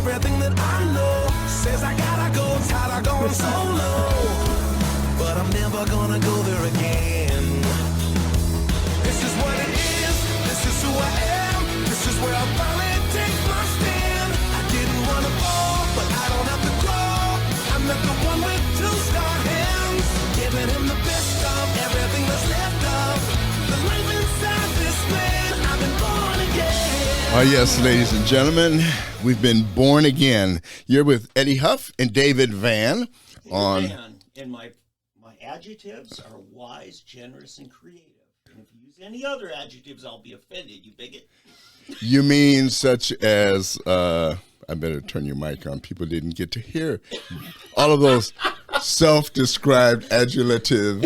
everything that I know says I gotta go, tired of going solo. But I'm never gonna go there again. This is what it is, this is who I am, this is where I finally take my stand. I didn't wanna fall, but I don't have to crawl. I'm not the one with two star hands, giving him the best of everything that's left of the life inside this man. I've been born again. Oh, yes, ladies and gentlemen, we've been born again. You're with Eddie Huff and David Van on... And my adjectives are wise, generous, and creative. And if you use any other adjectives, I'll be offended, you bigot. You mean such as... I better turn your mic on. People didn't get to hear all of those self-described adjectives.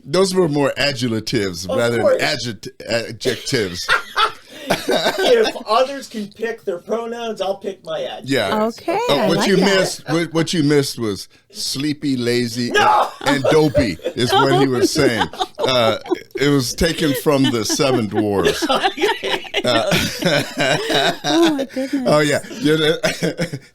Those were more adjectives rather than adjectives. If others can pick their pronouns, I'll pick my adjectives. Yeah. Okay. What you missed was sleepy, lazy, and dopey is what he was saying. It was taken from the Seven Dwarfs. Oh my goodness. Oh yeah.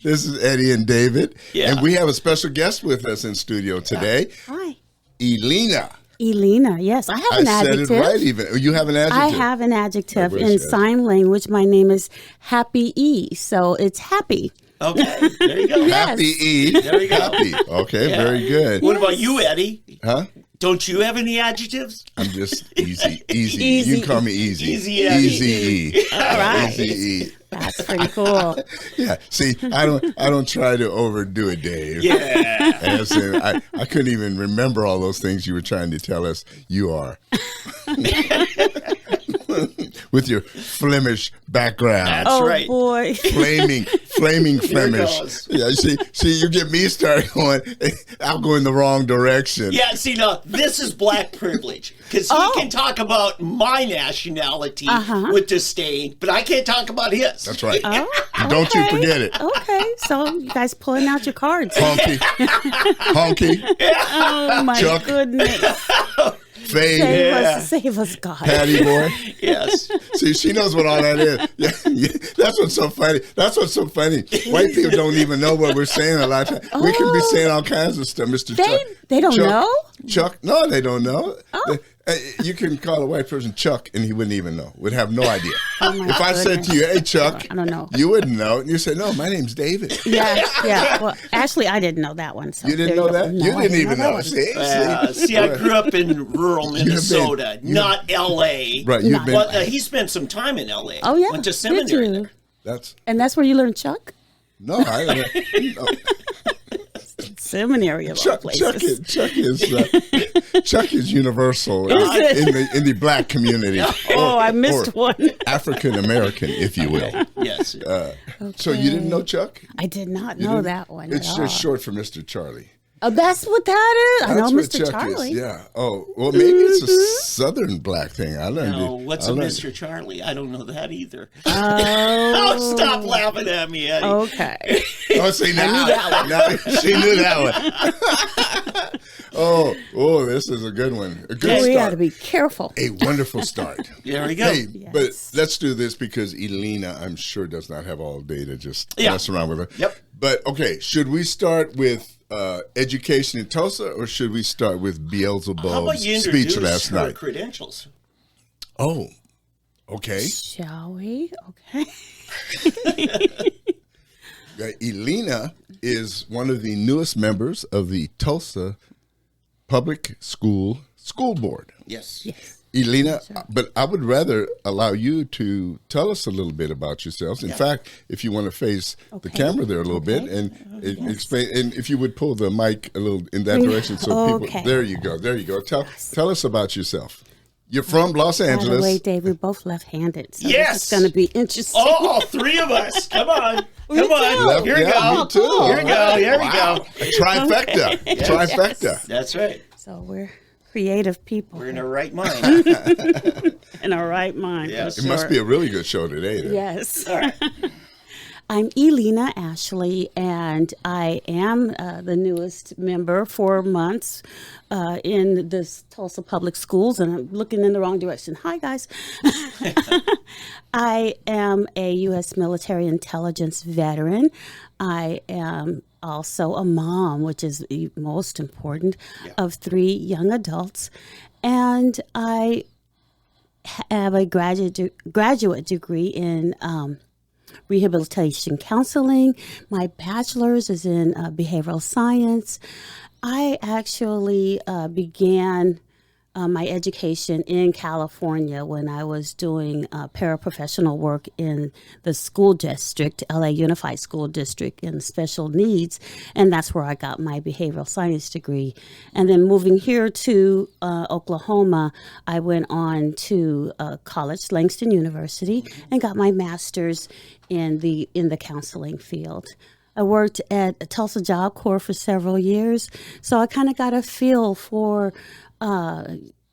This is Eddie and David, Yeah. and we have a special guest with us in studio today, Hi. Elena. Yes, I have an I said adjective. it right. Even you have an adjective. I have an adjective wish in you had. sign language. My name is Happy E, so it's happy. Okay, there you go. Yes. Happy E. There we go. Happy. Okay, Yeah. very good. What about you, Eddie? Huh? Don't you have any adjectives? I'm just easy. Easy. You can call me easy. Easy Eddie. Easy E. All right. Easy E. That's pretty cool. Yeah. See, I don't try to overdo it, Dave. Yeah. And so I couldn't even remember all those things you were trying to tell us you are. With your Flemish background. That's Oh right. boy. Flaming Flemish. goes. Yeah, see, you get me started going, I'll go in the wrong direction. Yeah, see, now, this is black privilege. Because he can talk about my nationality with disdain, but I can't talk about his. That's right. Oh, Don't you okay. forget it. Okay, so you guys pulling out your cards. Honky, Oh my Chuck. goodness. Fade, Save us, God. Patty boy. Yes. See, she knows what all that is. Yeah, that's what's so funny. White people don't even know what we're saying a lot of times. We can be saying all kinds of stuff, Mr. Chuck. They don't Chuck, know? Chuck? No, they don't know. Oh. You can call a white person Chuck, and he wouldn't even know. Would have no idea. Oh my If I said to you, "Hey, Chuck," I don't know. you wouldn't know. And you say, "No, my name's David." Yeah. Well, actually, I didn't know that one. So You didn't there know go. that? No, You I didn't even that know. one. See, I grew up in rural Minnesota, been- not L.A. Right, you've been. But he spent some time in L.A. Oh, yeah. Went to Did seminary you? there. That's And that's where you learned Chuck? no. No. Seminary of all places. Chuck is universal in the black community. Oh, I missed or one. African American, if you will. Yes. So you didn't know Chuck? I did not You know didn't? that one. It's at just all. short for Mr. Charlie. Oh, that's what that is. I know That's what Mr. Chuck Charlie. is. Yeah. Oh, well, maybe it's a Southern black thing. I learned No, it. what's I a learned Mr. Charlie? I don't know that either. Oh, Stop laughing at me, Eddie. okay. it. Oh, see now, now she knew that one. oh, this is a good one. A good We got start. to be careful. A wonderful start. There we go. Hey, Yes. but let's do this because Elena, I'm sure, does not have all day to just Yeah. mess around with her. Yep. But okay, should we start with education in Tulsa, or should we start with How about Beelzebub's you speech introduce last her night? credentials? Oh, okay. Shall we? Okay. Elena is one of the newest members of the Tulsa Public School Board. Yes. Yes. Elena, but I would rather allow you to tell us a little bit about yourselves. In fact, if you want to face the Okay. camera there a little bit and explain, and if you would pull the mic a little in that direction, so Okay. people. There you go. Tell us about yourself. You're from Los By the Angeles. way, Dave, we're both left-handed, so Yes. this is going to be interesting. Oh, three of us. Come on. Come on. Left- Here we yeah, go. me too. Here we go. Here we go. Trifecta. Trifecta. That's right. So we're creative people We're in our right mind. in our right mind. Yes. for It must sure. be a really good show today. Then. Yes. All right. I'm Elena Ashley, and I am the newest member, 4 months in this Tulsa Public Schools, and I'm looking in the wrong direction. Hi, guys. I am a U.S. military intelligence veteran. I am also a mom, which is the most important, of 3 young adults, and I have a graduate degree in rehabilitation counseling. My bachelor's is in behavioral science. I actually began my education in California when I was doing paraprofessional work in the school district, LA Unified School District, in special needs, and that's where I got my behavioral science degree. And then moving here to Oklahoma, I went on to college, Langston University, and got my master's in the counseling field. I worked at Tulsa Job Corps for several years, so I kind of got a feel for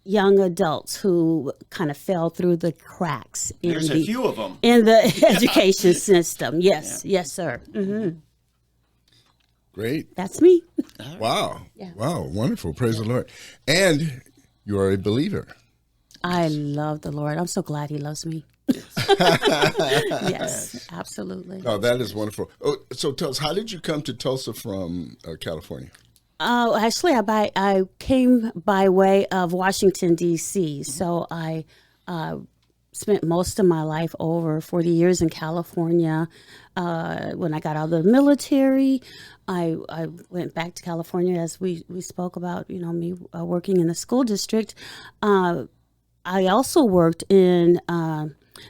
young adults who kind of fell through the cracks There's a few of them in the education system. Yes, yes, sir. Mm-hmm. Great. That's me. Wow. Yeah. Wow. Wonderful. Praise the Lord. And you are a believer. I love the Lord. I'm so glad He loves me. Yes, absolutely. Oh, that is wonderful. Oh, so tell us, how did you come to Tulsa from California? Oh, actually, I came by way of Washington, D.C., so I spent most of my life, over 40 years, in California. When I got out of the military, I went back to California, as we spoke about, me working in the school district. I also worked in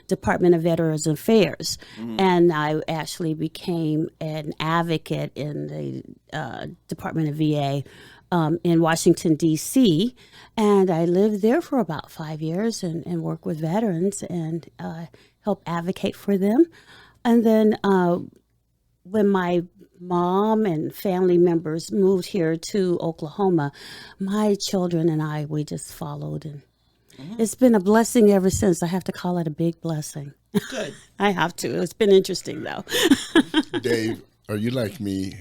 Department of Veterans Affairs, and I actually became an advocate in the Department of VA in Washington, D.C., and I lived there for about 5 years and worked with veterans and help advocate for them. And then when my mom and family members moved here to Oklahoma, my children and I, we just followed, and it's been a blessing ever since. I have to call it a big blessing. Good. I have to. It's been interesting, though. Dave, are you like me?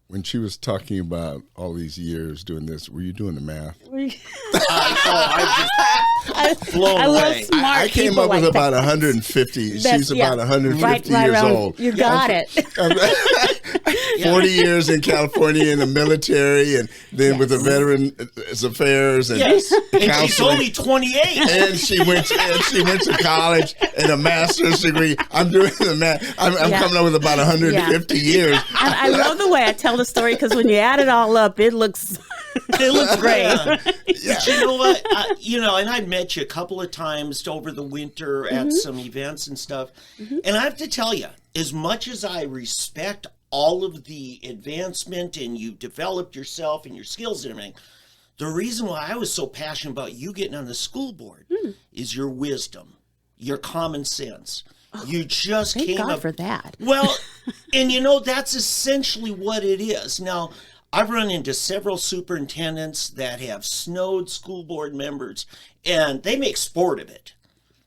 When she was talking about all these years doing this, were you doing the math? I'm just blown I love away. smart I came people up like with that. about 150. That's- She's about 150 right years around- old. You got it. 40 years in California in the military, and then with the Veterans Affairs and Yes, and she's counseling. only 28. And she went to college and a master's degree. I'm doing the math. I'm Yeah. coming up with about 150 years. I love the way I tell the story, because when you add it all up, it looks great. But you know what? And I met you a couple of times over the winter at some events and stuff. And I have to tell you, as much as I respect all of the advancement and you developed yourself and your skills and everything, the reason why I was so passionate about you getting on the school board is your wisdom, your common sense. You just Thank came God up for that. Well, and that's essentially what it is. Now, I've run into several superintendents that have snowed school board members, and they make sport of it.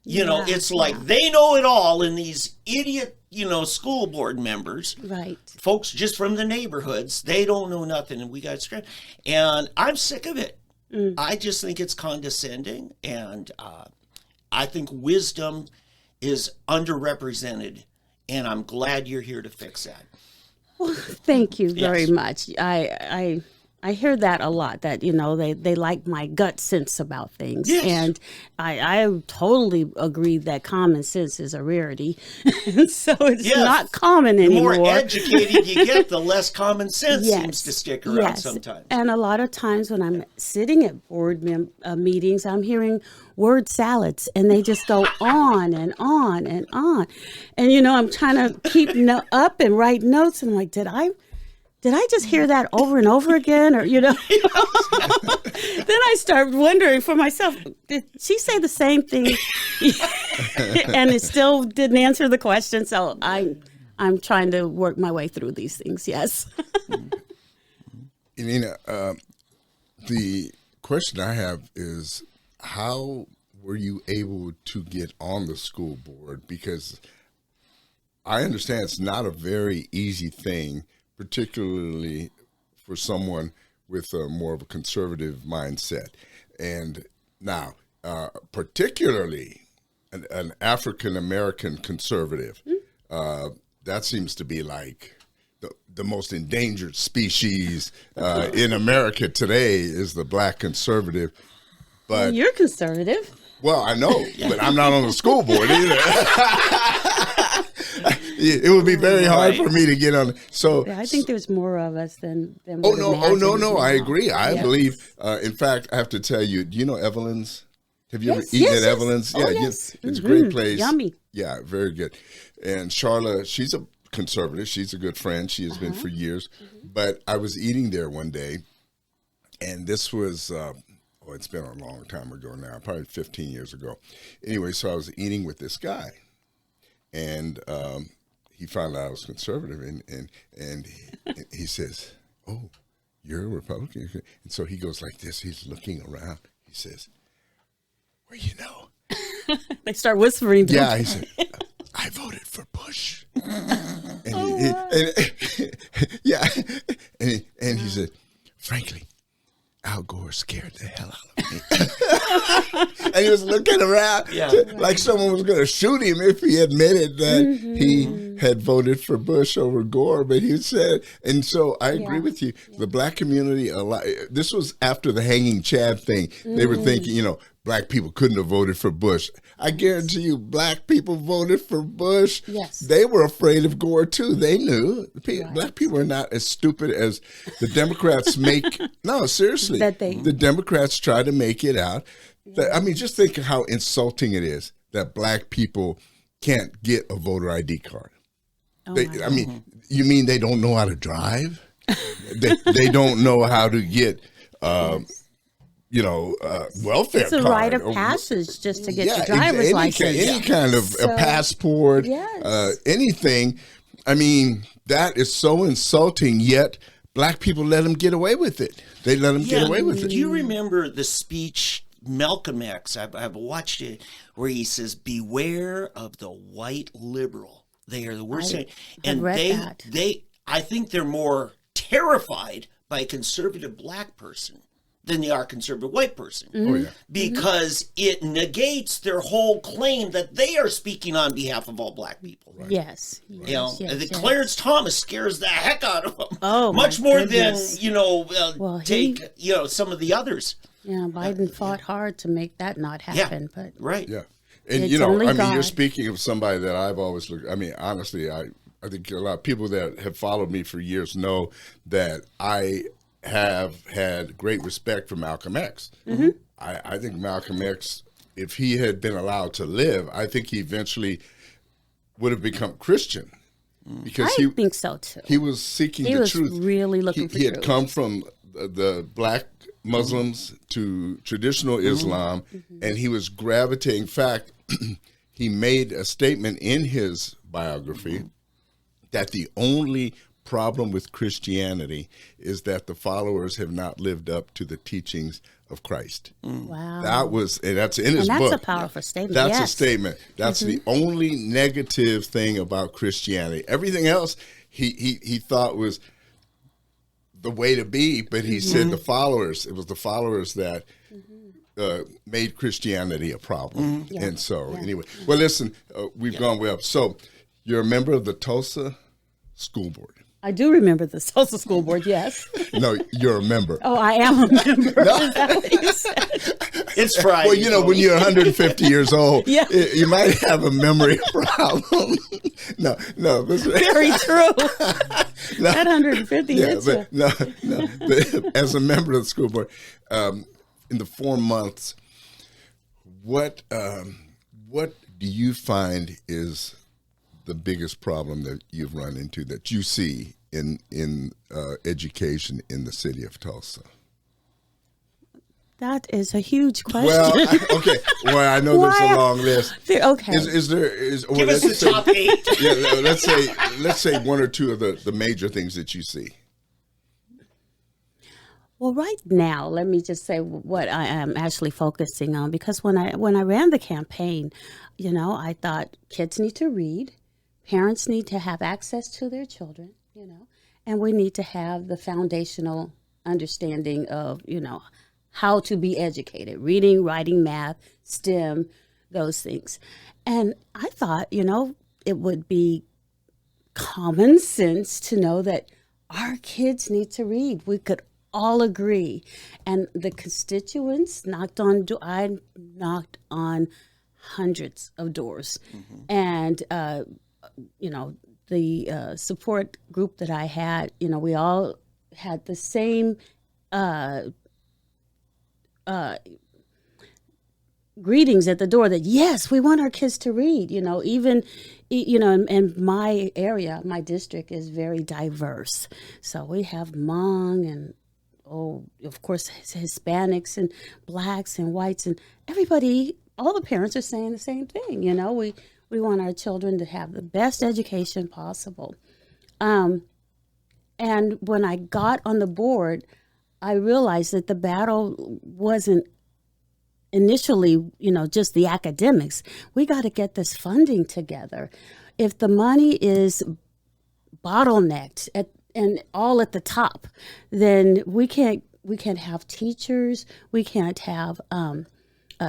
It's like they know it all, and these idiot, school board members, Right. folks just from the neighborhoods, they don't know nothing, and we got screwed. And I'm sick of it. I just think it's condescending, and I think wisdom is underrepresented, and I'm glad you're here to fix that. Thank you very Yes. much. I hear that a lot, that, they like my gut sense about things. Yes. And I totally agree that common sense is a rarity. So it's Yes. not common The anymore. more educated you get, the less common sense Yes. seems to stick around Yes. sometimes. And a lot of times when I'm sitting at board meetings, I'm hearing word salads, and they just go on and on and on. And, I'm trying to keep up and write notes, and I'm like, did I just hear that over and over again? Or, Then I start wondering for myself, did she say the same thing? And it still didn't answer the question. So I'm trying to work my way through these things. Yes. Elena, the question I have is, how were you able to get on the school board? Because I understand it's not a very easy thing, particularly for someone with more of a conservative mindset. And now, particularly an African American conservative, that seems to be like the most endangered species in America today is the black conservative. But You're conservative. well, I know, but I'm not on the school board either. It would be very hard for me to get on. So Yeah, I think there's more of us than Oh would no! imagine No! I now. agree. I Yes. believe. In fact, I have to tell you. Do you know Evelyn's? Have you Yes, ever eaten yes, at yes. Evelyn's? Oh, Yeah, yes. it's a great Mhm. place. Yummy. Yeah, very good. And Charla, she's a conservative. She's a good friend. She has been for years. But I was eating there one day, and this was. It's been a long time ago now, probably 15 years ago. Anyway, so I was eating with this guy, and he found out I was conservative, and he says, "Oh, you're a Republican?" And so he goes like this. He's looking around. He says, "Well, you know." They start whispering. don't Yeah, they? he said, "I voted for Bush." And he said, "Frankly, Al Gore scared the hell out of me." And he was looking around like someone was going to shoot him if he admitted that he had voted for Bush over Gore. But he said, and so I agree with you. The black community, this was after the hanging Chad thing. They were thinking, black people couldn't have voted for Bush. I guarantee you, black people voted for Bush. Yes. They were afraid of Gore too. They knew. Black people are not as stupid as the Democrats make. No, seriously. The Democrats try to make it out. I mean, just think of how insulting it is that black people can't get a voter ID card. I mean, you mean they don't know how to drive? they don't know how to get welfare It's a card. rite of passage just to get your driver's any license. Any kind of a passport, Yes. anything. I mean, that is so insulting, yet black people let them get away with it. They let them get away with it. Do you remember the speech Malcolm X? I've watched it where he says, "Beware of the white liberal. They are the worst." And read that. I think they're more terrified by a conservative black person than they are conservative white person. Oh, yeah. Because it negates their whole claim that they are speaking on behalf of all black people. Yes. You know, yes, the yes. Clarence Thomas scares the heck out of them. Oh, much my more goodness. than some of the others. Yeah, Biden fought hard to make that not happen, but Right. Yeah. And, It's only you're God. speaking of somebody that I've always looked, I mean, honestly, I think a lot of people that have followed me for years know that I have had great respect for Malcolm X. Mm-hmm. I think Malcolm X, if he had been allowed to live, I think he eventually would have become Christian. Because I think so too. he was seeking He the was truth. really looking for He had truth. come from the black Muslims to traditional Islam, and he was gravitating. In fact, he made a statement in his biography that the only problem with Christianity is that the followers have not lived up to the teachings of Christ. Wow. That's in his and book. that's a powerful statement. That's a yes. statement. That's the only negative thing about Christianity. Everything else he thought was the way to be, but he said it was the followers that made Christianity a problem. Yeah. And so, anyway, well, listen, we've gone way up. So, you're a member of the Tulsa School Board. I do remember the Tulsa School Board, yes. No, you're a member. Oh, I am a member. Is that what you said? It's Friday. Well, when you're 150 years old, Yeah. you might have a memory problem. No. Very true. That 150 hits you. but no. But as a member of the school board, in the 4 months, what do you find is the biggest problem that you've run into that you see in education in the city of Tulsa? That is a huge question. Well, okay. Well, I know there's a long list. Okay. Give us the top 8. Yeah, let's say one or two of the major things that you see. Well, right now, let me just say what I am actually focusing on, because when I ran the campaign, I thought kids need to read, parents need to have access to their children, you know, and we need to have the foundational understanding of, you know, how to be educated, reading, writing, math, STEM, those things. And I thought, you know, it would be common sense to know that our kids need to read. We could all agree. And the constituents I knocked on hundreds of doors. And, you know, the support group that I had, you know, we all had the same greetings at the door that, yes, we want our kids to read, you know, even, you know, in my area, my district is very diverse. So we have Hmong and, of course, Hispanics and blacks and whites and everybody, all the parents are saying the same thing, you know, we want our children to have the best education possible. And when I got on the board, I realized that the battle wasn't initially, you know, just the academics. We got to get this funding together. If the money is bottlenecked and all at the top, then we can't have teachers, we can't have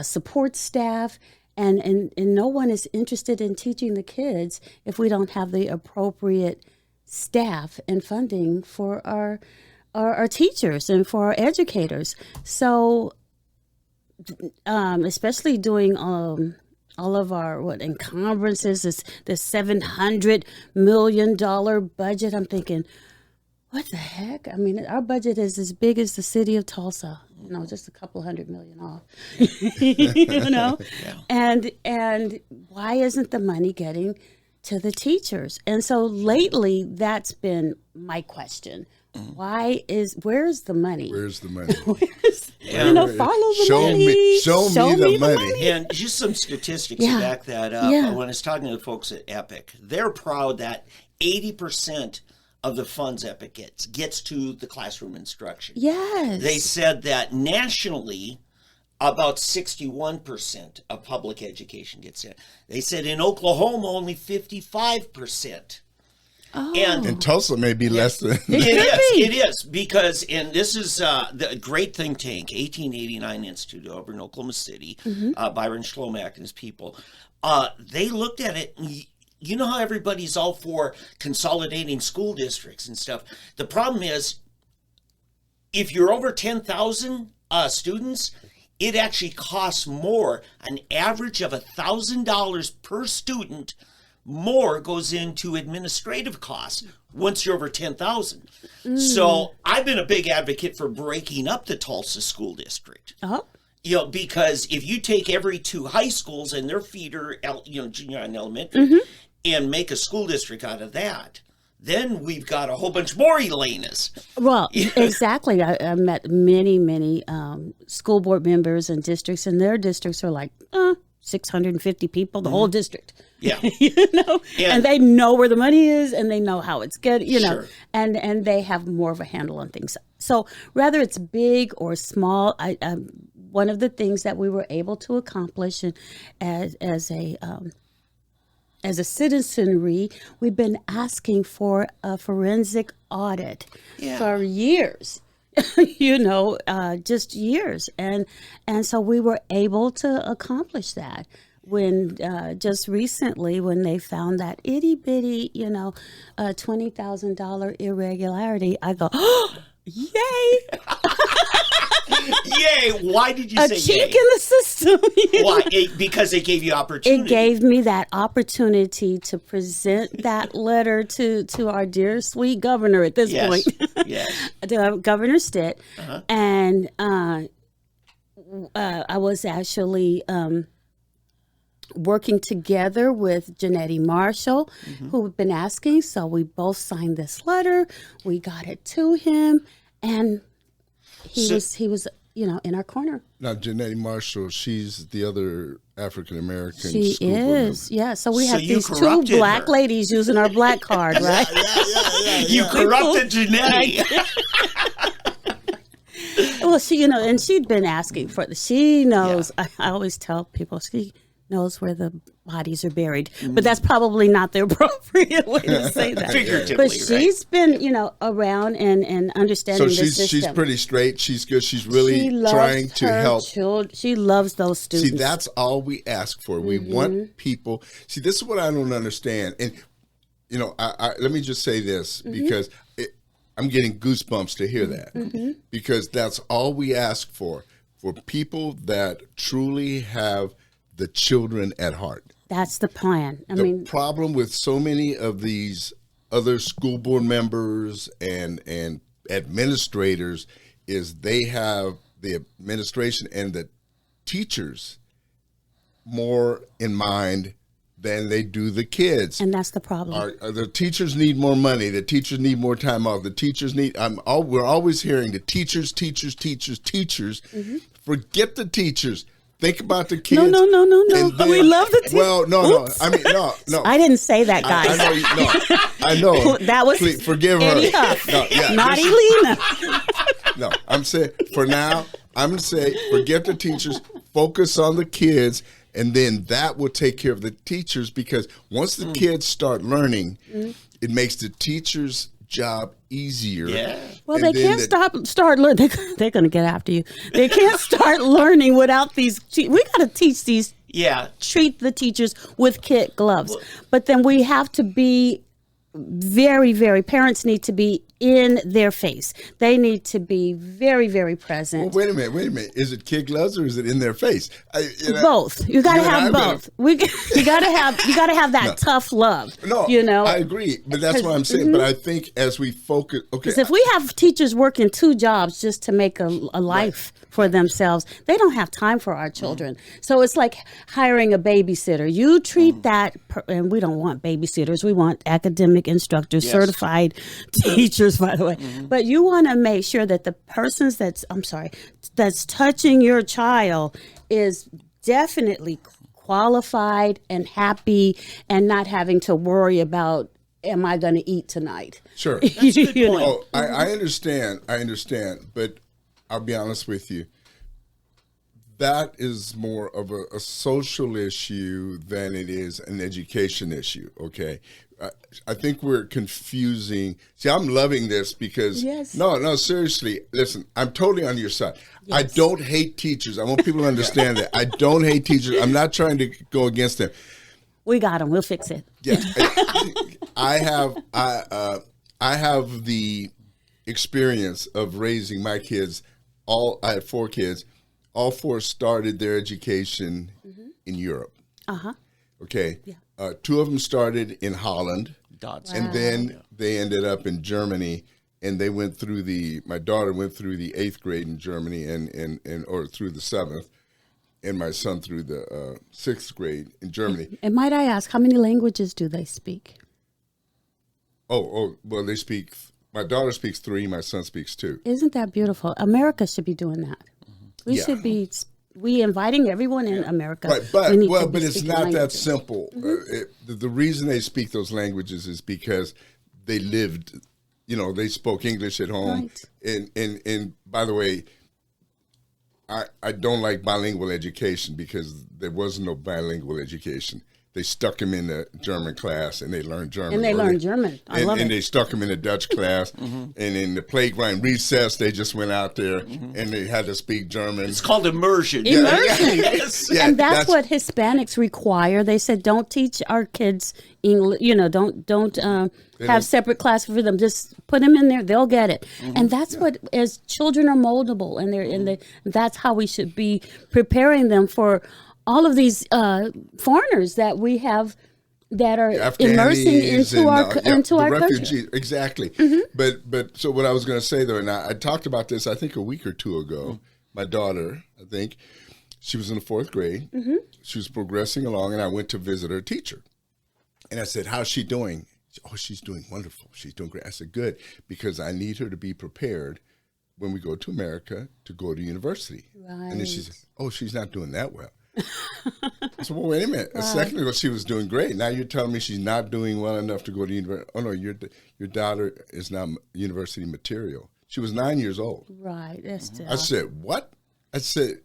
support staff, and no one is interested in teaching the kids if we don't have the appropriate staff and funding for our teachers and for our educators. So especially doing all of our encumbrances, this $700 million budget, I'm thinking, what the heck? I mean, our budget is as big as the city of Tulsa, you know, just a couple $100 million off, you know? Yeah. And why isn't the money getting to the teachers? And so lately, that's been my question. Where's the money? Where's the money? You know, follow the money. Show me the money. And just some statistics to back that up. When I was talking to the folks at Epic, they're proud that 80% of the funds Epic gets to the classroom instruction. Yes. They said that nationally, about 61% of public education gets in. They said in Oklahoma, only 55%. Oh. And in Tulsa, maybe less than. It is because, and this is the great think tank, 1889 Institute over in Oklahoma City, Byron Schlomack and his people. They looked at it. And you know how everybody's all for consolidating school districts and stuff. The problem is, if you're over 10,000 students, it actually costs more, an average of $1,000 per student. More goes into administrative costs once you're over 10,000. So I've been a big advocate for breaking up the Tulsa school district. You know, because if you take every two high schools and their feeder, junior and elementary, and make a school district out of that, then we've got a whole bunch more Elenas. Well, exactly. I met many school board members and districts, and their districts are like 650 people, the whole district. Yeah. You know, and they know where the money is, and they know how it's good, you know, and they have more of a handle on things. So whether it's big or small, one of the things that we were able to accomplish as a citizenry, we've been asking for a forensic audit for years. You know, just years, and so we were able to accomplish that when just recently when they found that itty bitty, you know, $20,000 irregularity. I go, oh, yay! Yay! Why did you say yay? A chink yay? in the system. Why? Because it gave you opportunity. It gave me that opportunity to present that letter to our dear sweet governor at this point. Yes. To Governor Stitt. And I was actually working together with Janetti Marshall, who had been asking. So we both signed this letter. We got it to him, and he was, you know, in our corner. Now, Janetti Marshall, she's the other African American. She school board is, member. yeah. So we have these two black ladies using our black card, right? You corrupted Janetti. Well, she, you know, and she'd been asking for this. She knows. I always tell people she knows where the bodies are buried. But that's probably not the appropriate way to say that. Figuratively, But she's been, around and understanding So the system. she's pretty straight. She's good. She's really She loves trying to her help. She loves those students. See, that's all we ask for. We want people. See, this is what I don't understand. And, I let me just say this because I'm getting goosebumps to hear that because that's all we ask for people that truly have the children at heart. That's the plan. The problem with so many of these other school board members and administrators is they have the administration and the teachers more in mind than they do the kids. And that's the problem. The teachers need more money. The teachers need more time off. The teachers need. We're always hearing the teachers. Forget the teachers. Think about the kids. No. And then- We love the teachers. Well, no. I mean, no. I didn't say that, guys. I know. That was Please, forgive her. Eddie Huff, No, yeah, not listen. Elena. No, I'm saying for now, I'm going to say forget the teachers, focus on the kids, and then that will take care of the teachers because once the kids start learning, it makes the teacher's job easier. Yeah. Well, And they then can't start learning. They're going to get after you. They can't start learning without these. We got to teach these. Yeah. Treat the teachers with kid gloves. But then we have to be very, very, parents need to be in their face. They need to be very, very present. Well, wait a minute. Is it kid gloves or is it in their face? Both. You got to you and I have both. You got to have that tough love. No, I agree, but that's what I'm saying. But I think as we focus, okay, Because if we have teachers working 2 jobs just to make a life for themselves, they don't have time for our children. So it's like hiring a babysitter. You treat that, and we don't want babysitters. We want academic instructors, certified teachers, by the way. But you want to make sure that the persons that's touching your child is definitely qualified and happy and not having to worry about, am I going to eat tonight? sure. That's a good You know. point. Oh, I understand, but I'll be honest with you. That is more of a social issue than it is an education issue, okay? I think we're confusing. See, I'm loving this because, Yes. no, seriously, listen, I'm totally on your side. I don't hate teachers. I want people to understand that. I don't hate teachers. I'm not trying to go against them. We got them. We'll fix it. Yeah, I have the experience of raising my kids. I had 4 kids. All 4 started their education in Europe. Okay. Yeah. 2 of them started in Holland, and then they ended up in Germany. And they went through my daughter went through the 8th grade in Germany, or through the 7th, and my son through the 6th grade in Germany. And might I ask, how many languages do they speak? Well, they speak. My daughter speaks 3. My son speaks 2. Isn't that beautiful? America should be doing that. We Yeah. should be. We inviting everyone in America. Right, We need to but be it's speaking not that languages. simple. The reason they speak those languages is because they lived. They spoke English at home. Right. And by the way, I don't like bilingual education because there was no bilingual education. They stuck him in the German class and they learned German. And they learned German. I love And it. they stuck him in a Dutch class. And in the playground recess, they just went out there and they had to speak German. It's called immersion. Immersion. Yes. Yeah, And that's what Hispanics require. They said, don't teach our kids English. Don't have separate classes for them. Just put them in there; they'll get it. And that's what, as children are moldable, and that's how we should be preparing them for all of these foreigners that we have that are immersing into our refugees, culture. exactly. But so what I was going to say though, and I talked about this I think a week or 2 ago. My daughter, I think, she was in the 4th grade. She was progressing along, and I went to visit her teacher, and I said, "How's she doing?" "Oh, she's doing wonderful. She's doing great." I said, "Good, because I need her to be prepared when we go to America to go to university." And then she said, "Oh, she's not doing that well." I said, "Well, wait a minute. A second ago, she was doing great. Now you're telling me she's not doing well enough to go to university." "Oh, no, your daughter is not university material." She was 9 years old. Right. That's I said, "What?" I said,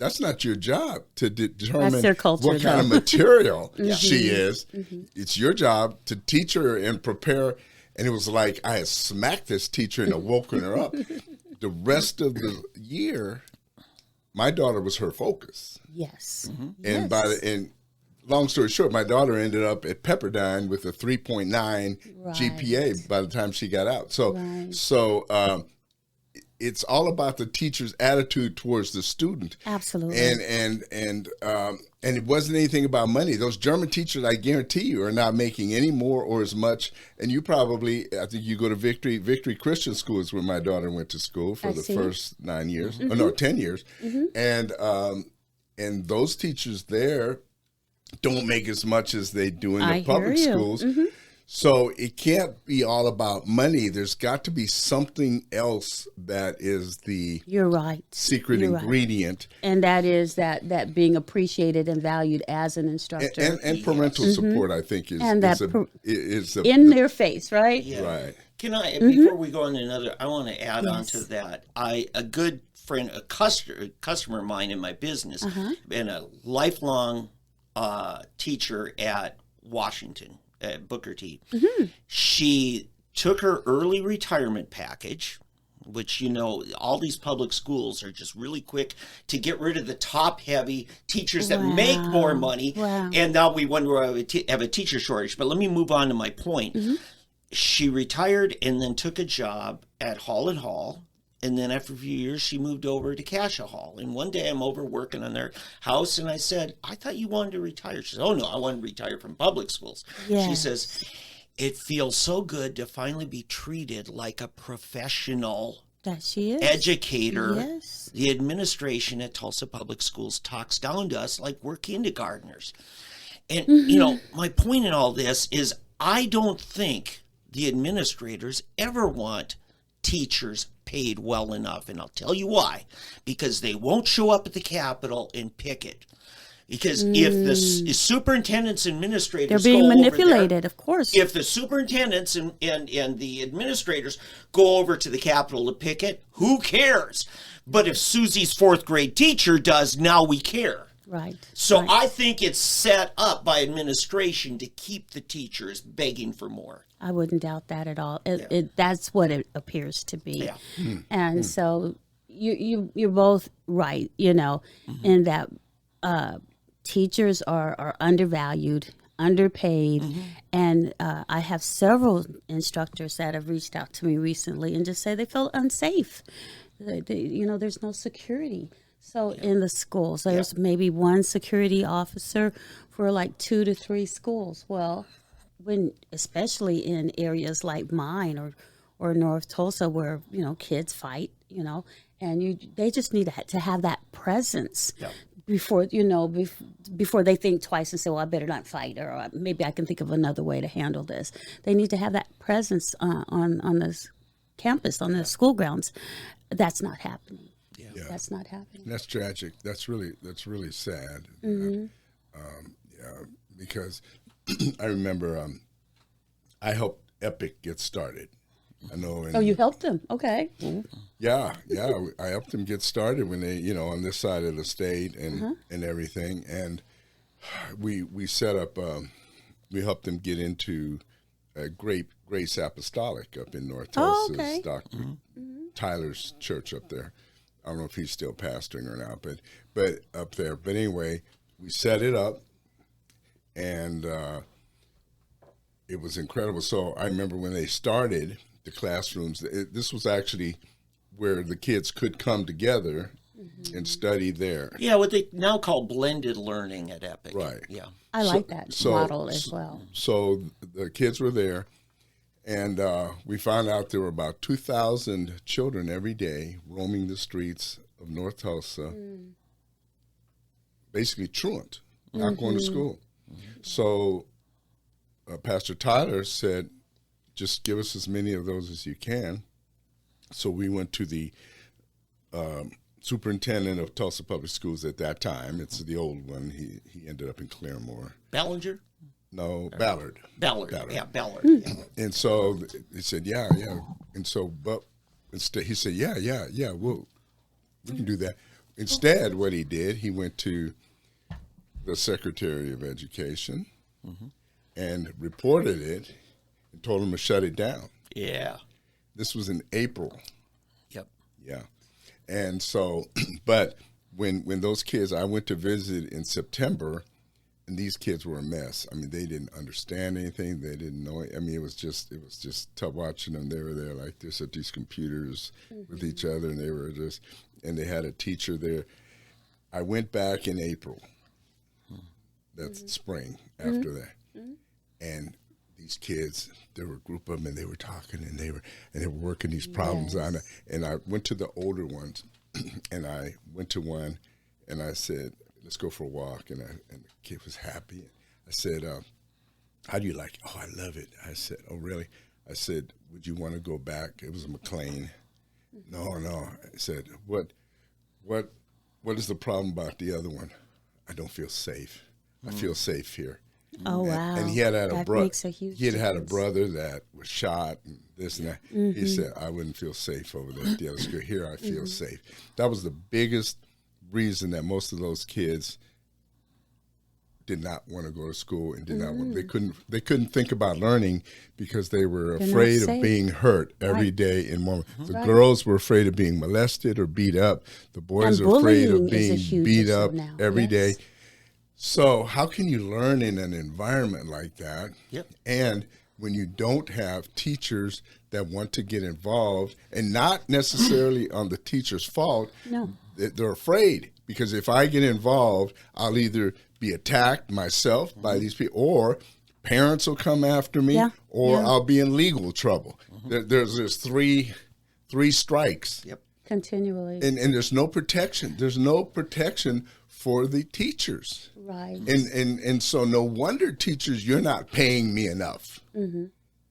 that's not your job to determine That's their culture, what kind of though. material she is. It's your job to teach her and prepare. And it was like I had smacked this teacher and woken her up. The rest of the year, my daughter was her focus. Yes. And Yes. long story short, my daughter ended up at Pepperdine with a 3.9 GPA by the time she got out. So it's all about the teacher's attitude towards the student. Absolutely. And it wasn't anything about money. Those German teachers, I guarantee you, are not making any more or as much. And you probably, I think you go to Victory Christian School is where my daughter went to school for the first 9 years, or no, 10 years. And those teachers there don't make as much as they do in the public schools. So it can't be all about money. There's got to be something else that is the You're right. secret You're right. ingredient. And that is that being appreciated and valued as an instructor. And parental support, I think, is And that in their face, right? Yeah. right. Can I, before we go on to another, I want to add on to that. A good friend, a customer of mine in my business, and a lifelong teacher at Washington, at Booker T. She took her early retirement package, which, all these public schools are just really quick to get rid of the top-heavy teachers that make more money. Wow. And now we wonder why we have a teacher shortage. But let me move on to my point. She retired and then took a job at Hall & Hall. And then after a few years, she moved over to Cascia Hall. And one day I'm over working on their house, and I said, I thought you wanted to retire. She said, oh, no, I want to retire from public schools. Yes. She says, it feels so good to finally be treated like a professional That she is. educator. Yes. The administration at Tulsa Public Schools talks down to us like we're kindergartners. And, my point in all this is I don't think the administrators ever want teachers paid well enough. And I'll tell you why. Because they won't show up at the Capitol and picket. Because if the superintendents and administrators They're being go over manipulated, there, of course. if the superintendents and the administrators go over to the Capitol to picket, who cares? But if Susie's fourth grade teacher does, now we care. Right. So right. I think it's set up by administration to keep the teachers begging for more. I wouldn't doubt that at all. That's what it appears to be. Yeah. And so you're both right, in that teachers are undervalued, underpaid, and I have several instructors that have reached out to me recently and just say they feel unsafe. There's no security. So in the schools, there's maybe one security officer for like 2 to 3 schools. Well, especially in areas like mine or North Tulsa where, kids fight, and they just need to have that presence before, before they think twice and say, well, I better not fight, or maybe I can think of another way to handle this. They need to have that presence on this campus, on the school grounds. That's not happening. Yeah. That's not happening. That's tragic. That's really sad. Because I remember I helped Epic get started. I know. Oh, you helped them. Okay. Yeah. I helped them get started when they, on this side of the state and everything. And we set up, we helped them get into Grace Apostolic up in North Tulsa. okay. Dr. Tyler's church up there. I don't know if he's still pastoring or not, but up there. But anyway, we set it up, and it was incredible. So I remember when they started the classrooms, this was actually where the kids could come together and study there. Yeah, what they now call blended learning at Epic. Right. Yeah. I like that model as well. So the kids were there, and we found out there were about 2,000 children every day roaming the streets of North Tulsa, basically truant, not going to school. So Pastor Tyler said, just give us as many of those as you can. So we went to the superintendent of Tulsa Public Schools at that time. It's the old one. He ended up in Claremore. Ballinger? No, Ballard. Ballard. Ballard. Yeah, Ballard. Yeah. And so he said, yeah. And so, but instead he said, yeah, we can do that. instead, what he did, he went to the Secretary of Education and reported it and told him to shut it down. Yeah. This was in April. Yep. Yeah. And so, but when those kids, I went to visit in September, and these kids were a mess. I mean, they didn't understand anything. They didn't know. I mean, it was just tough watching them. They were there like this at these computers with each other, and they were just, and they had a teacher there. I went back in April. That's spring after that. And these kids, there were a group of them, and they were talking, and they were working these problems on it. And I went to the older ones, and I went to one, and I said, "Let's go for a walk." And the kid was happy. I said, "How do you like it?" "Oh, I love it." I said, "Oh, really?" I said, "Would you want to go back?" It was a McLean. No. I said, "What is the problem about the other one?" "I don't feel safe. I feel safe here." Oh, wow. And he had a That brother. makes a huge He had a difference. brother that was shot and this and that. He said, "I wouldn't feel safe over there at the other school. Here, I feel safe." That was the biggest reason that most of those kids did not want to go to school and did not want. They couldn't think about learning because they were They're not afraid of safe. being hurt every Right. day in one. The Right. girls were afraid of being molested or beat up. The boys And are afraid of bullying is a being huge beat issue up now. every day. Yes. So how can you learn in an environment like that? Yep. And when you don't have teachers that want to get involved, and not necessarily on the teacher's fault, No. they're afraid, because if I get involved, I'll either be attacked myself by these people, or parents will come after me, Yeah. or Yeah. I'll be in legal trouble. There's three strikes. Yep. Continually. And there's no protection. There's no protection for the teachers. Right. And so no wonder, teachers, you're not paying me enough.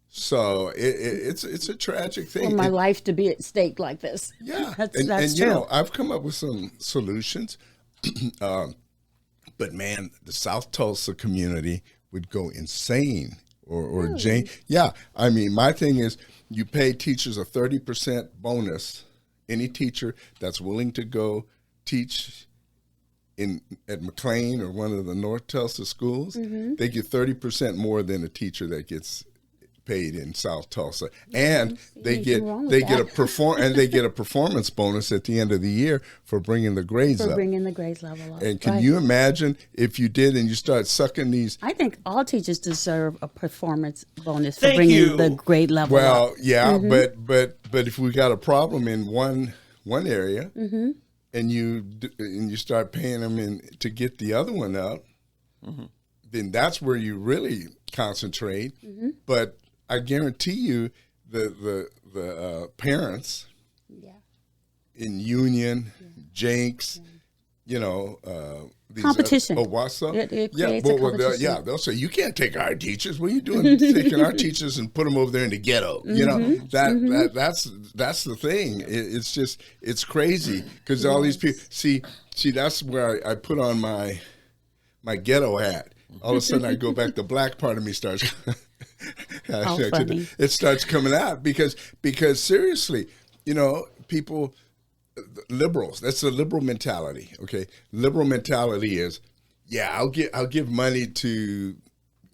So it's a tragic thing. For my life to be at stake like this. Yeah, That's and true. you know, I've come up with some solutions, but man, the South Tulsa community would go insane. Or Jane, yeah. I mean, my thing is, you pay teachers a 30% bonus. Any teacher that's willing to go teach at McLean or one of the North Tulsa schools, they get 30% more than a teacher that gets paid in South Tulsa, and they get wrong with a performance bonus at the end of the year for bringing the grades For up. bringing the grades level up. And can Right. you imagine if you did and you start sucking these? I think all teachers deserve a performance bonus for Thank bringing you. the grade level up. Well, yeah, but if we got a problem in one area, and you start paying them to get the other one up, then that's where you really concentrate. But I guarantee you, the parents Yeah. in Union, Jenks, you know, these Competition. Owasso. It creates a competition. They'll say, "You can't take our teachers. What are you doing taking our teachers and put them over there in the ghetto?" You know, that's the thing. It's just, it's crazy, because all these people see that's where I put on my ghetto hat. All of a sudden, I go back. The black part of me starts. funny. It starts coming out because seriously, you know, people, liberals. That's the liberal mentality. Okay, liberal mentality is, yeah, I'll give money to,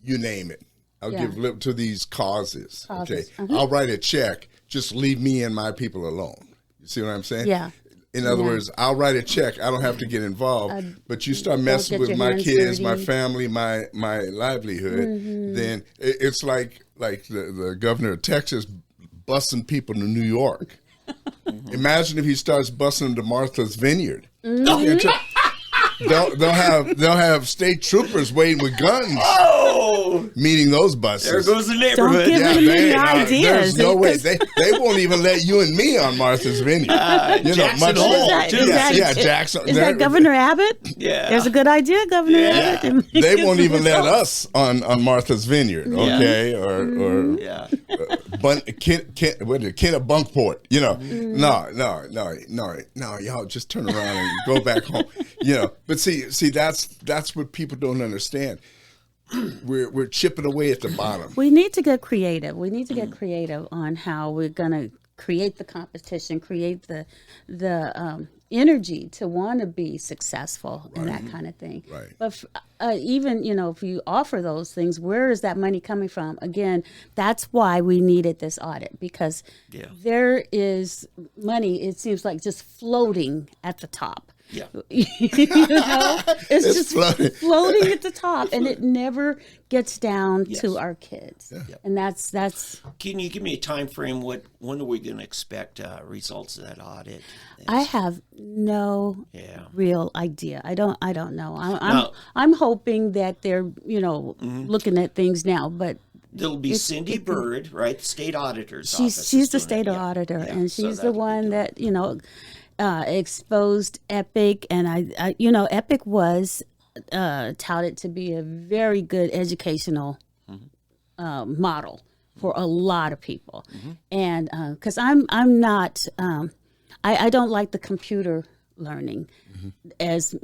you name it. I'll Yeah. give to these causes. Okay, Causes, I'll write a check. Just leave me and my people alone. You see what I'm saying? Yeah. In other Yeah. words, I'll write a check. I don't have to get involved. But you start messing get with your my hands kids, my dirty. family, my livelihood, then it's like the governor of Texas busing people to New York. Imagine if he starts busing them to Martha's Vineyard. They'll have state troopers waiting with guns, meeting those buses. There goes the Don't neighborhood. give them any There's ideas. no way they won't even let you and me on Martha's Vineyard. Jackson Hole, less- too. Yeah, Jackson. Is that Governor Abbott? Yeah. There's a good idea, Governor Abbott. They won't even let us on Martha's Vineyard, okay? Or Yeah. Kenneth Bunkport, you know. No, y'all just turn around and go back home, you know. But see, that's what people don't understand. We're chipping away at the bottom. We need to get creative. We need to get creative on how we're going to create the competition, create the energy to want to be successful and that kind of thing. Right. But even, if you offer those things, where is that money coming from? Again, that's why we needed this audit, because there is money, it seems like, just floating at the top. Yeah. It's just floating at the top, and it never gets down to our kids. And that's. Can you give me a time frame? When are we going to expect results of that audit? I have no real idea. I don't know. Now- I'm hoping that they're looking at things now, but There'll be Cindy Bird, right? The state auditor's office. she's is the doing state it. Yeah. auditor, Yeah. and So she's the that'll be one good. that exposed Epic, and I Epic was touted to be a very good educational model for a lot of people, and because I'm not I don't like the computer learning as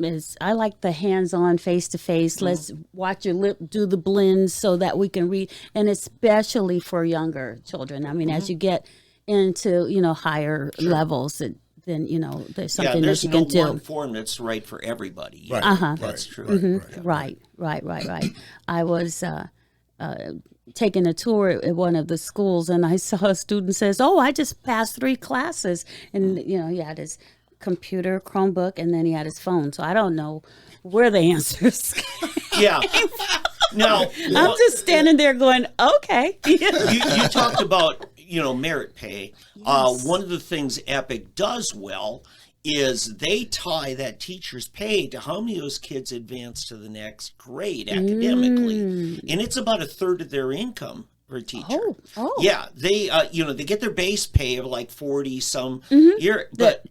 I like the hands-on, face-to-face. Let's watch your lip do the blends so that we can read, and especially for younger children. I mean, as you get into higher levels, then there's Yeah, something there's that you no can do. one form that's right for everybody. Right. That's Right. true. Right. Right. I was taking a tour at one of the schools, and I saw a student says, "Oh, I just passed 3 classes," and he had his computer, Chromebook, and then he had his phone. So I don't know where the answers came. Yeah. Now, I'm just standing there going, "Okay." you talked about merit pay. One of the things Epic does well is they tie that teacher's pay to how many of those kids advance to the next grade academically, and it's about 1/3 of their income for a teacher. Oh. Yeah, they they get their base pay of like 40 some year, but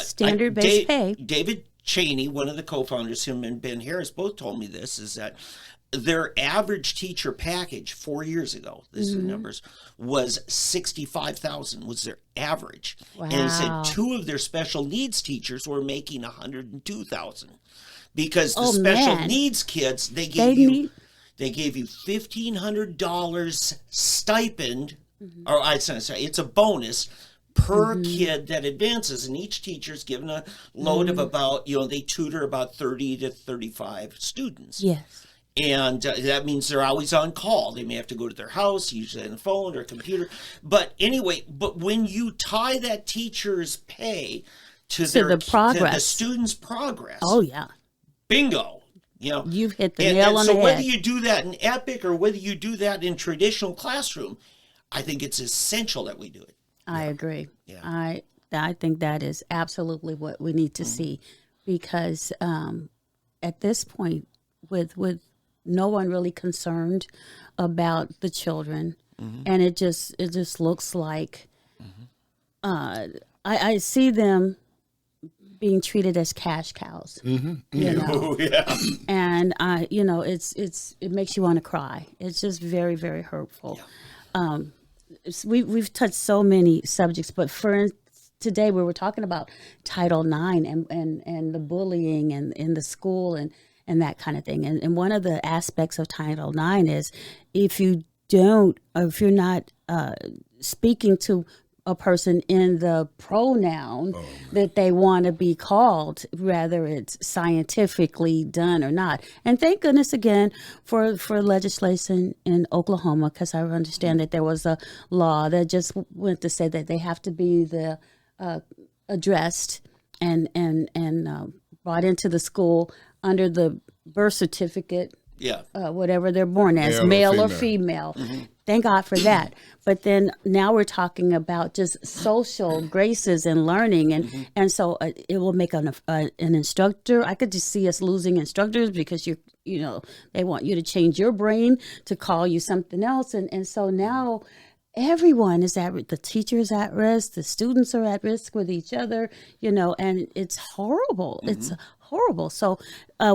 standard base pay. David Cheney, one of the co-founders, him and Ben Harris both told me this, is that their average teacher package 4 years ago, this is the numbers, was $65,000 was their average. And he Wow. said 2 of their special needs teachers were making $102,000 because the Oh, special man. needs kids, they They gave you $1,500 stipend, or it's a bonus per kid that advances, and each teacher's given a load of about they tutor about 30 to 35 students. Yes. And that means they're always on call. They may have to go to their house, usually on the phone or computer. But anyway, when you tie that teacher's pay to the progress. to the student's progress, Oh yeah. bingo. You've hit the And nail on so the whether head. you do that in Epic or whether you do that in traditional classroom, I think it's essential that we do it. I agree. Yeah. I think that is absolutely what we need to see, because at this point, with no one really concerned about the children, and it just looks like I see them being treated as cash cows. Oh yeah. And it makes you want to cry. It's just very, very hurtful. We've touched so many subjects, but today we were talking about Title IX and the bullying and in the school and that kind of thing. And one of the aspects of Title IX is if you're not speaking to a person in the pronoun that they want to be called, whether it's scientifically done or not. And thank goodness again for legislation in Oklahoma, because I understand that there was a law that just went to say that they have to be addressed and brought into the school under the birth certificate, Yeah. whatever they're born as, male or female. Thank God for that. But then now we're talking about just social graces and learning, and so it will make an instructor. I could just see us losing instructors because they want you to change your brain to call you something else, and so now everyone is the teacher is at risk, the students are at risk with each other, and it's horrible. It's horrible. So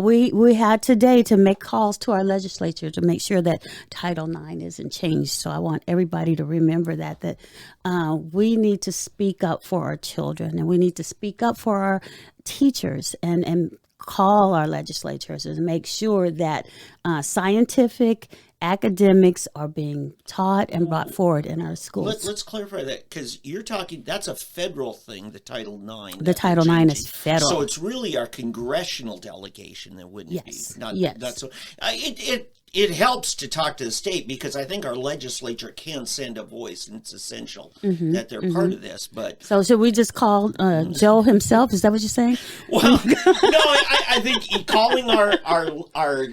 we had today to make calls to our legislature to make sure that Title IX isn't changed. So I want everybody to remember that we need to speak up for our children, and we need to speak up for our teachers and call our legislatures and make sure that scientific academics are being taught and brought forward in our schools. Let's clarify that, because you're talking, that's a federal thing, the Title IX. The Title IX is federal. So it's really our congressional delegation that wouldn't Yes, be. Not, yes. That's, it helps to talk to the state, because I think our legislature can send a voice, and it's essential that they're part of this. But So should we just call Joe himself? Is that what you're saying? well, no, I think calling our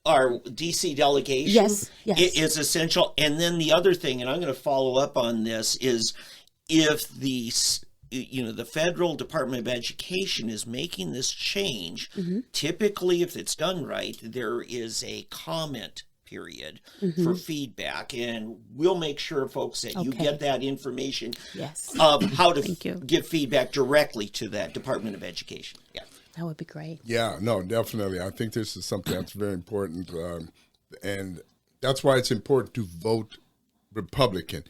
DC delegation Yes, yes. is essential. And then the other thing, and I'm going to follow up on this, is if the federal Department of Education is making this change, typically, if it's done right, there is a comment period for feedback, and we'll make sure, folks, that you Okay. get that information Yes. of how to Thank you. give feedback directly to that Department of Education. Yeah. That would be great. Yeah, no, definitely. I think this is something that's very important, and that's why it's important to vote Republican.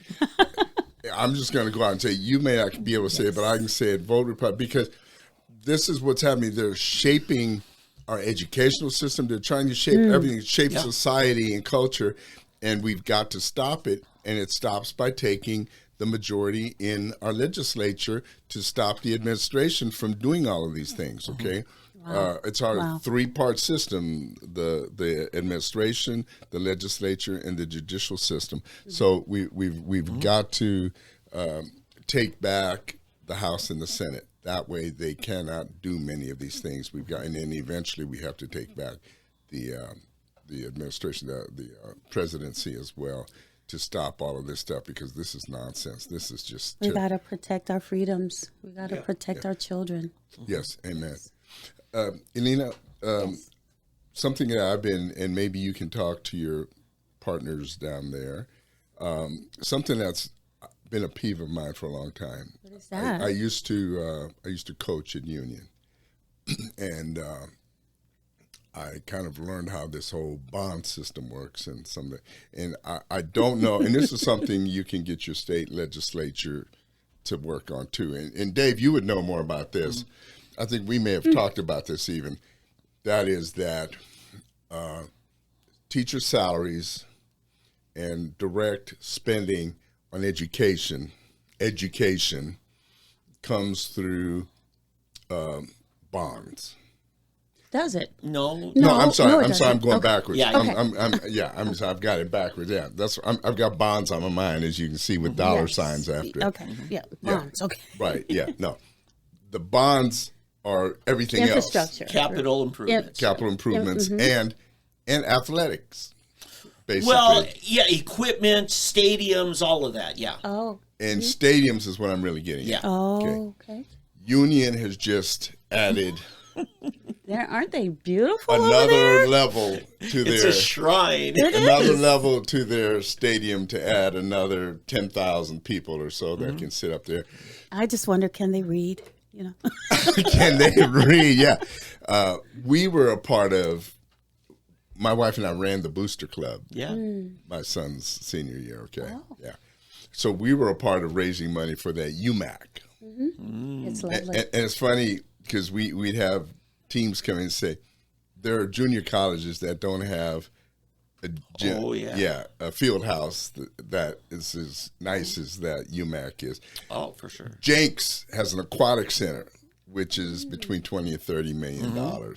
I'm just going to go out and say, you may not be able to say it, but I can say it, vote Republican, because this is what's happening. They're shaping our educational system. They're trying to shape everything, shape society and culture, and we've got to stop it, and it stops by taking the majority in our legislature to stop the administration from doing all of these things, okay? It's our three-part system, the administration, the legislature, and the judicial system. So we've got to take back the House and the Senate. That way they cannot do many of these things. And then eventually we have to take back the administration, the presidency as well, to stop all of this stuff, because this is nonsense. This is just We got to protect our freedoms. We got to protect our children. yes, amen. Elena, something that I've been, and maybe you can talk to your partners down there, something that's been a peeve of mine for a long time. What is that? I used to coach at Union, and I kind of learned how this whole bond system works, and I don't know. And this is something you can get your state legislature to work on too. And Dave, you would know more about this. I think we may have talked about this even. That is that teacher salaries and direct spending on education comes through bonds. Does it? No. No, I'm sorry. no, it I'm sorry. I'm doesn't. going Okay. backwards. Yeah, I've got it backwards. Yeah, I've got bonds on my mind, as you can see, with dollar Yes. signs after. Okay. Yeah. Bonds. Okay. Right. Yeah. No, the bonds are everything else. Infrastructure. Capital improvements. Capital improvements and athletics, basically. Well, yeah, equipment, stadiums, all of that. Yeah. Oh. And stadiums is what I'm really getting Yeah. at. Oh. Okay. Union has just added There aren't they beautiful over another there? level to It's their a shrine. another level to their stadium to add another 10,000 people or so that can sit up there. I just wonder, can they read? You know. Can they read? Yeah. We were a part of, my wife and I ran the Booster Club Yeah. my son's senior year, okay? Yeah. So we were a part of raising money for that UMAC. It's And, lovely. and it's funny because we'd have teams come in and say, there are junior colleges that don't have a gym, Oh, yeah. a field house that is as nice as that UMAC is. Oh, for sure. Jenks has an aquatic center, which is between $20 and $30 million.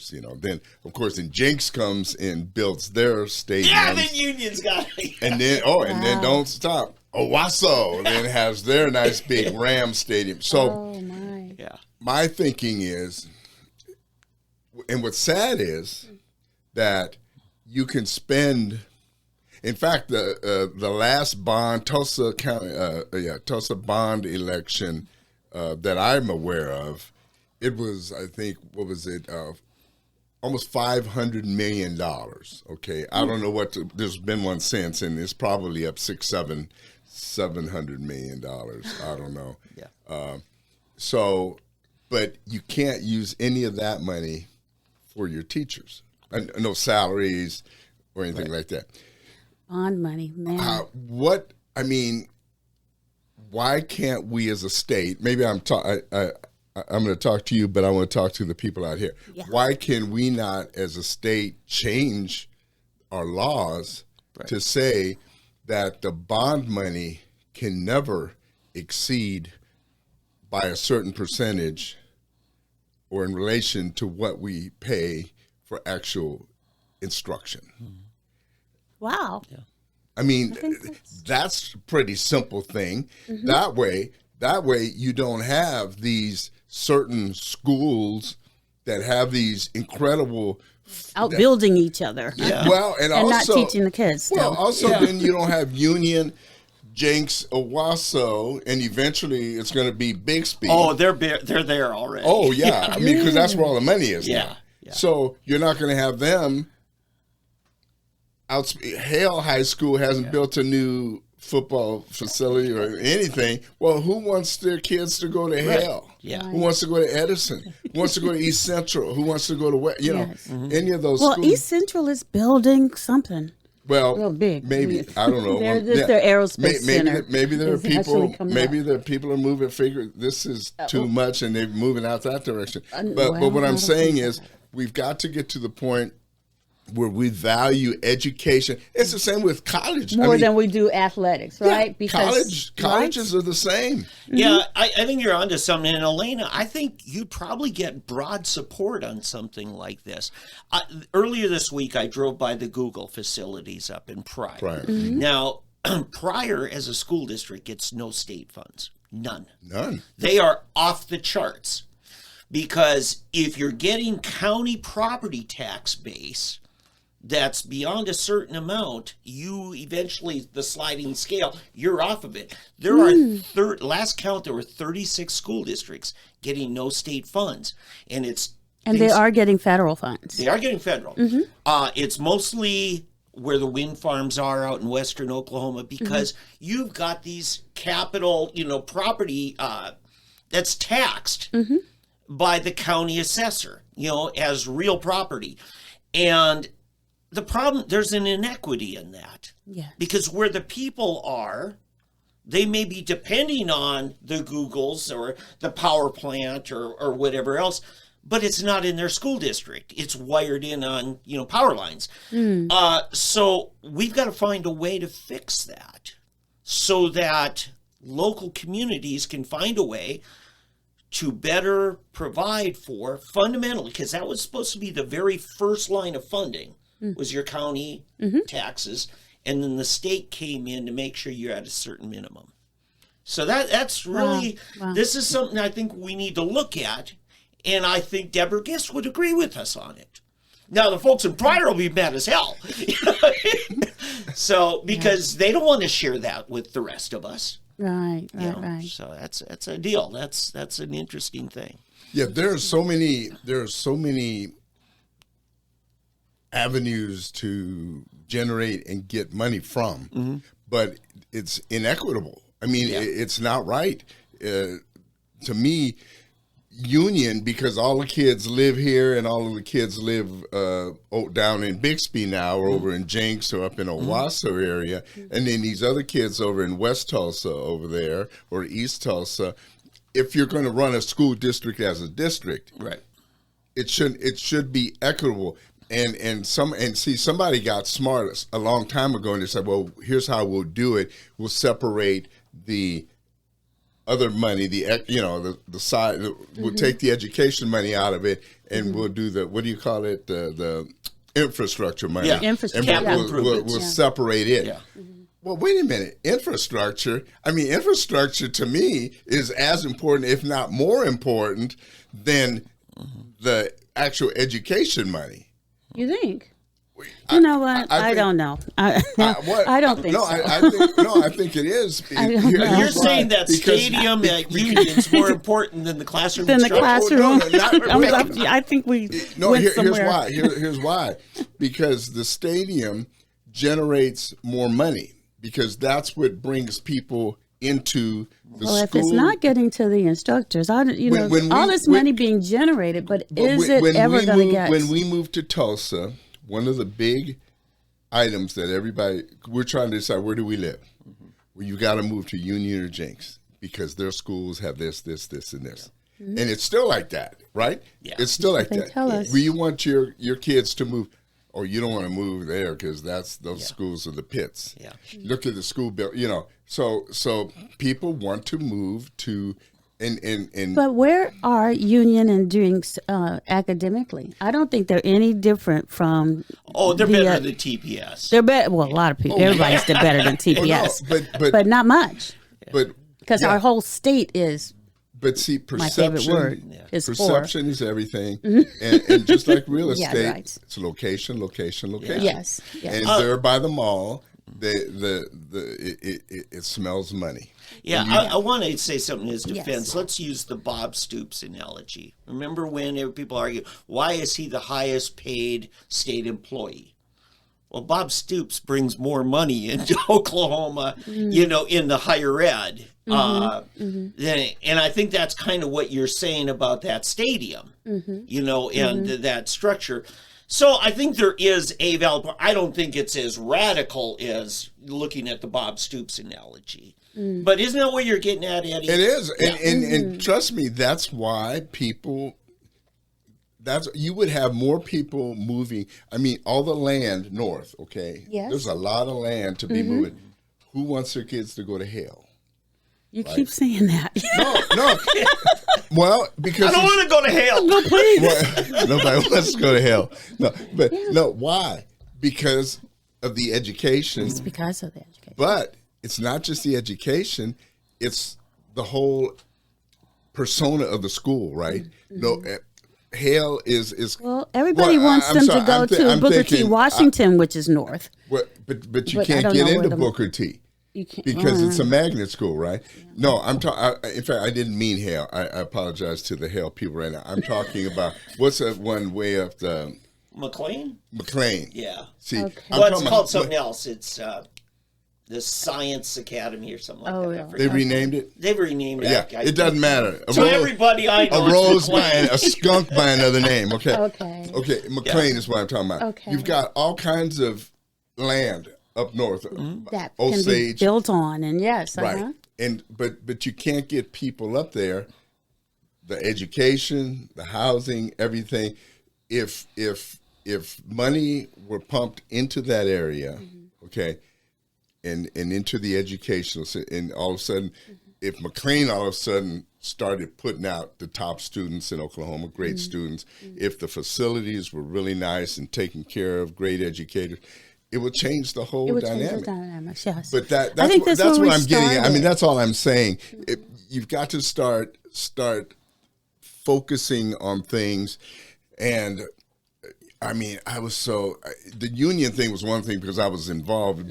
You know, then of course, then Jenks comes and builds their stadium. Yeah, then Union's got it. And then and then don't stop. Owasso then has their nice big Ram stadium. So Oh my. Yeah. my thinking is, and what's sad is that you can spend. In fact, the last bond Tulsa County, Tulsa bond election that I'm aware of, it was, I think, what was it? Almost $500 million. Okay, I don't know there's been one since, and it's probably up $700 million. I don't know. Yeah. So, but you can't use any of that money for your teachers. No salaries or anything like that. Bond money, man. Why can't we as a state, maybe I'm going to talk to you, but I want to talk to the people out here. Yeah. Why can we not as a state change our laws to say that the bond money can never exceed by a certain percentage or in relation to what we pay for actual instruction. Wow. I mean, that's a pretty simple thing. That way you don't have these certain schools that have these incredible Outbuilding each other. Yeah. well, and also not teaching the kids. Well, Still. also then you don't have Union, Jenks, Owasso, and eventually it's going to be Bixby. Oh, they're there already. Oh, yeah. I mean, because that's where all the money is Yeah, now. yeah. So you're not going to have them. Hale High School hasn't built a new football facility or anything. Well, who wants their kids to go to Hale? Yeah. Who wants to go to Edison? Who wants to go to East Central? Who wants to go to West? You know, Yes. any of those Well, schools. East Central is building something. Well, real big. maybe I don't know. They're Well, just their aerospace maybe center maybe there are is actually people. coming Maybe up. there are people are moving. Figure this is too much, and they're moving out that direction. But well, what I I'm don't saying think is, we've got to get to the point where we value education. It's the same with college. More than we do athletics, right? Colleges are the same. Yeah, I think you're onto something. And Elena, I think you'd probably get broad support on something like this. Earlier this week, I drove by the Google facilities up in Pryor. Pryor. Now, Pryor as a school district gets no state funds. None. None. They are off the charts. Because if you're getting county property tax base that's beyond a certain amount, you eventually, the sliding scale, you're off of it. There are, last count, there were 36 school districts getting no state funds. And they are getting federal funds. They are getting federal. It's mostly where the wind farms are out in western Oklahoma because you've got these capital, property that's taxed by the county assessor, as real property. And the problem, there's an inequity in that. Yeah. Because where the people are, they may be depending on the Googles or the power plant or whatever else, but it's not in their school district. It's wired in on, power lines. So we've got to find a way to fix that so that local communities can find a way to better provide for fundamentally, because that was supposed to be the very first line of funding, was your county taxes, and then the state came in to make sure you're at a certain minimum. So that's really, this is something I think we need to look at, and I think Deborah Gist would agree with us on it. Now, the folks in Pryor will be mad as hell. So, because they don't want to share that with the rest of us. Right. So that's a deal. That's an interesting thing. Yeah, there are so many avenues to generate and get money from, but it's inequitable. I mean, it's not right. To me, Union, because all the kids live here and all of the kids live down in Bixby now or over in Jenks or up in Owasso area, and then these other kids over in West Tulsa over there or East Tulsa, if you're going to run a school district as a district, Right. it should be equitable. And see, somebody got smart a long time ago and they said, well, here's how we'll do it. We'll separate the other money, the side, we'll take the education money out of it and we'll do what do you call it? The infrastructure money. Yeah, infrastructure. And Capital improvements. we'll separate it. Yeah. Well, wait a minute. Infrastructure to me is as important, if not more important, than the actual education money. You think? You know what? I don't know. I don't think so. I think it is. You're saying that stadium at Union's more important than the classroom Than the instruction? classroom. I think we went somewhere. Here's why. Because the stadium generates more money because that's what brings people into the school. If it's not getting to the instructors, all this money being generated, but is it ever going to get? When we moved to Tulsa, one of the big items that we're trying to decide, where do we live? Well, you got to move to Union or Jenks because their schools have this, and this. And it's still like that, right? Yeah. It's still like They that. tell us. Well, you want your kids to move. oh, you don't want to move there because those schools are the pits. Yeah. Look at the school bill, So people want to move to, and But where are Union and Drinks academically? I don't think they're any different from. Oh, they're the, better than TPS. They're better. Well, a lot of people. Everybody's better than TPS, but not much, but because our whole state is. But see, My favorite perception word is perception is everything, and just like real Yeah, estate, right. it's location, location, location. Yes. Yes. And there by the mall, it smells money. Yeah, I want to say something in his defense. Yes. Let's use the Bob Stoops analogy. Remember when people argue, why is he the highest paid state employee? Well, Bob Stoops brings more money into Oklahoma, in the higher ed. And I think that's kind of what you're saying about that stadium, and that structure. So I think there is a valid point. I don't think it's as radical as looking at the Bob Stoops analogy. But isn't that what you're getting at, Eddie? It is, and trust me, that's why people. You would have more people moving. I mean, all the land north. Okay, Yes. There's a lot of land to be moving. Who wants their kids to go to hell? You keep saying that. No. Well, because I don't want to go to hell. No, please. well, nobody wants to go to hell. No, why? Because of the education. It's because of the education. But it's not just the education; it's the whole persona of the school, right? No, hell is. Well, everybody wants I'm them sorry, to go to Booker T. Washington, which is north. But you But I can't don't get know where into the- Booker T. You can't, Because it's a magnet school, right? No, I'm talking. In fact, I didn't mean hell. I apologize to the hell people right now. I'm talking about what's that one way up the McLean? McLean? Yeah. See, Okay. I'm Well, it's talking called about- something else. It's the Science Academy or something like that. I yeah. forget. They renamed it. They've renamed Yeah, it. it doesn't matter. So everybody I know a is rose McLean. by a skunk by another name. Okay. Okay. McLean is what I'm talking about. Okay. You've got all kinds of land up north. That can be Osage, built on, and yes, right? And but you can't get people up there. The education, the housing, everything. If money were pumped into that area, okay, and into the educational, and all of a sudden, if McLean all of a sudden started putting out the top students in Oklahoma, great students, if the facilities were really nice and taking care of great educators, it would change the whole It would change dynamic. the dynamics, yes. But I that's think what, that's where what we I'm getting at. I started. mean, that's all I'm saying. You've got to start focusing on things. And I mean, the union thing was one thing because I was involved,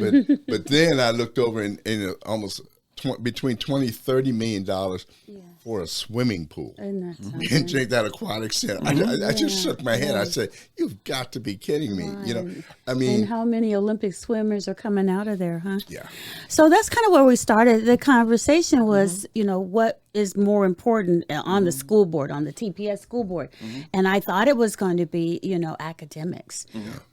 but then I looked over and almost between $20-30 million for a swimming pool. Isn't that something? And drink that aquatic center. I just shook my head. I said, "You've got to be kidding me!" You know, I mean, And how many Olympic swimmers are coming out of there, huh? yeah. So that's kind of where we started. The conversation was, what is more important on the school board, on the TPS school board. And I thought it was going to be, academics.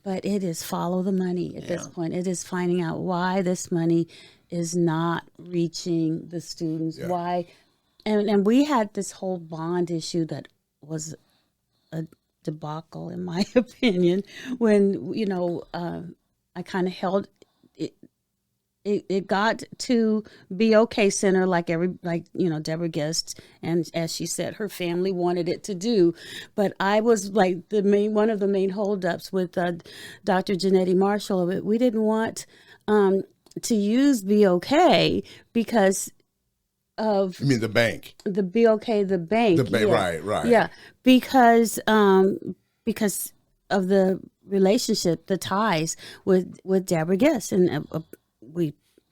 But it is follow the money at this point. It is finding out why this money is not reaching the students, why. And we had this whole bond issue that was a debacle, in my opinion, when, I kind of held it. It got to BOK Center like Deborah Guest, and as she said, her family wanted it to do, but I was like one of the main holdups with Dr. Janetti Marshall. We didn't want to use BOK because of You mean the bank? the BOK, the bank. The bank, right. Yeah, because of the relationship, the ties with Deborah Guest, and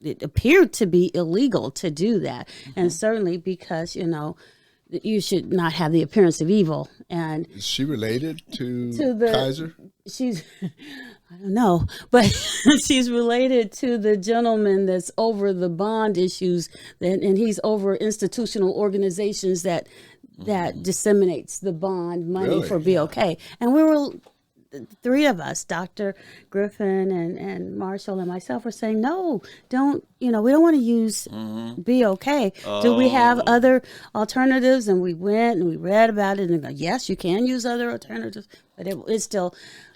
it appeared to be illegal to do that, and certainly because you should not have the appearance of evil. And Is she related to the Kaiser? she's I don't know, but she's related to the gentleman that's over the bond issues, and he's over institutional organizations that disseminates the bond money Really? for BOK. And we were three of us, Dr. Griffin and Marshall and myself, were saying, no, don't, we don't want to use BOK. Do we have other alternatives? And we went and we read about it and go, yes, you can use other alternatives, but it still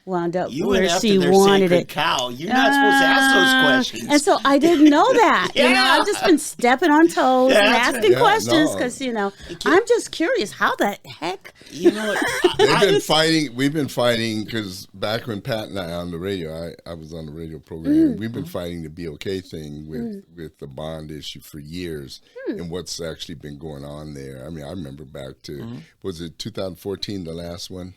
wound up You where went after she their wanted sacred it. cow. You're not supposed to ask those questions. And so I didn't know that. You know, Yeah. I've just been stepping on toes and That's right. asking Yeah, questions no. because, you know, I'm just curious how the heck. You know what? They've been fighting. We've been fighting because back when Pat and I on the radio, I was on the radio program. We've been fighting the BOK thing with the bond issue for years, and what's actually been going on there. I mean, I remember back to was it 2014, the last one?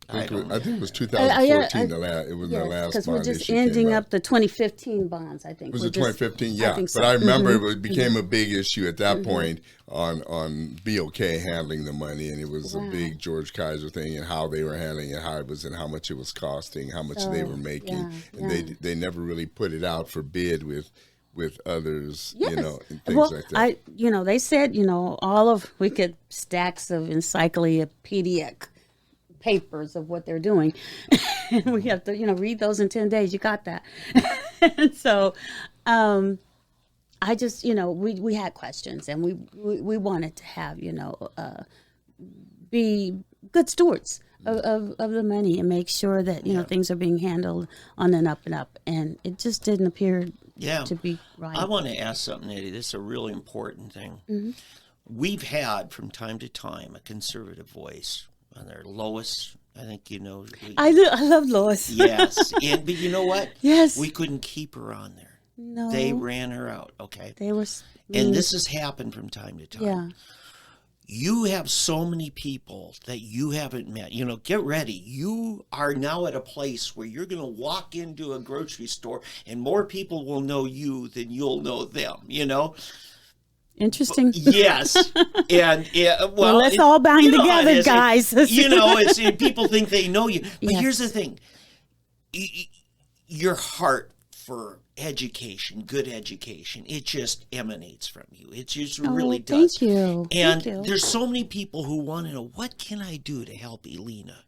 I think it was 2014. The last. It was the last because bond we're just issue ending came up out. the 2015 bonds, I think. Was We're it just- 2015? Yeah, think so. but I remember it became a big issue at that point on BOK handling the money, and it was a big George Kaiser thing and how they were handling it, how it was, and how much it was costing, how much they were making, and they never really put it out for bid with others, Yes. you know, and things well, like that. they said, we get stacks of encyclopedia papers of what they're doing. And we have to, read those in 10 days. You got that. And so, I just, we had questions, and we wanted to have, be good stewards of the money and make sure that, things are being handled on an up and up. And it just didn't appear to be right. I want to ask something, Eddie. This is a really important thing. We've had, from time to time, a conservative voice on their Lois. I think you know. I love Lois. Yes, but you know what? Yes. We couldn't keep her on there. No. They ran her out. Okay. They were. And this has happened from time to time. Yeah. You have so many people that you haven't met. Get ready. You are now at a place where you're going to walk into a grocery store and more people will know you than you'll know them, Interesting. Yes. And Well, let's all bind together, guys. People think they know you. But Yes. here's the thing. Your heart for education, good education, it just emanates from you. It just really does. Thank you. And Thank you. there's so many people who want to know, what can I do to help Elena?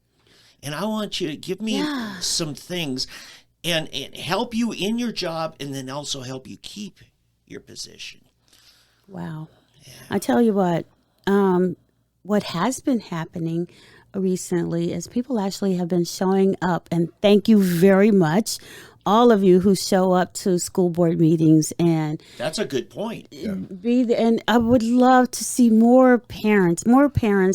And I want you to give me some things and help you in your job, and then also help you keep your position. Wow. I tell you what has been happening recently is people actually have been showing up, and thank you very much, all of you who show up to school board meetings and That's a good point. be there. And I would love to see more parents,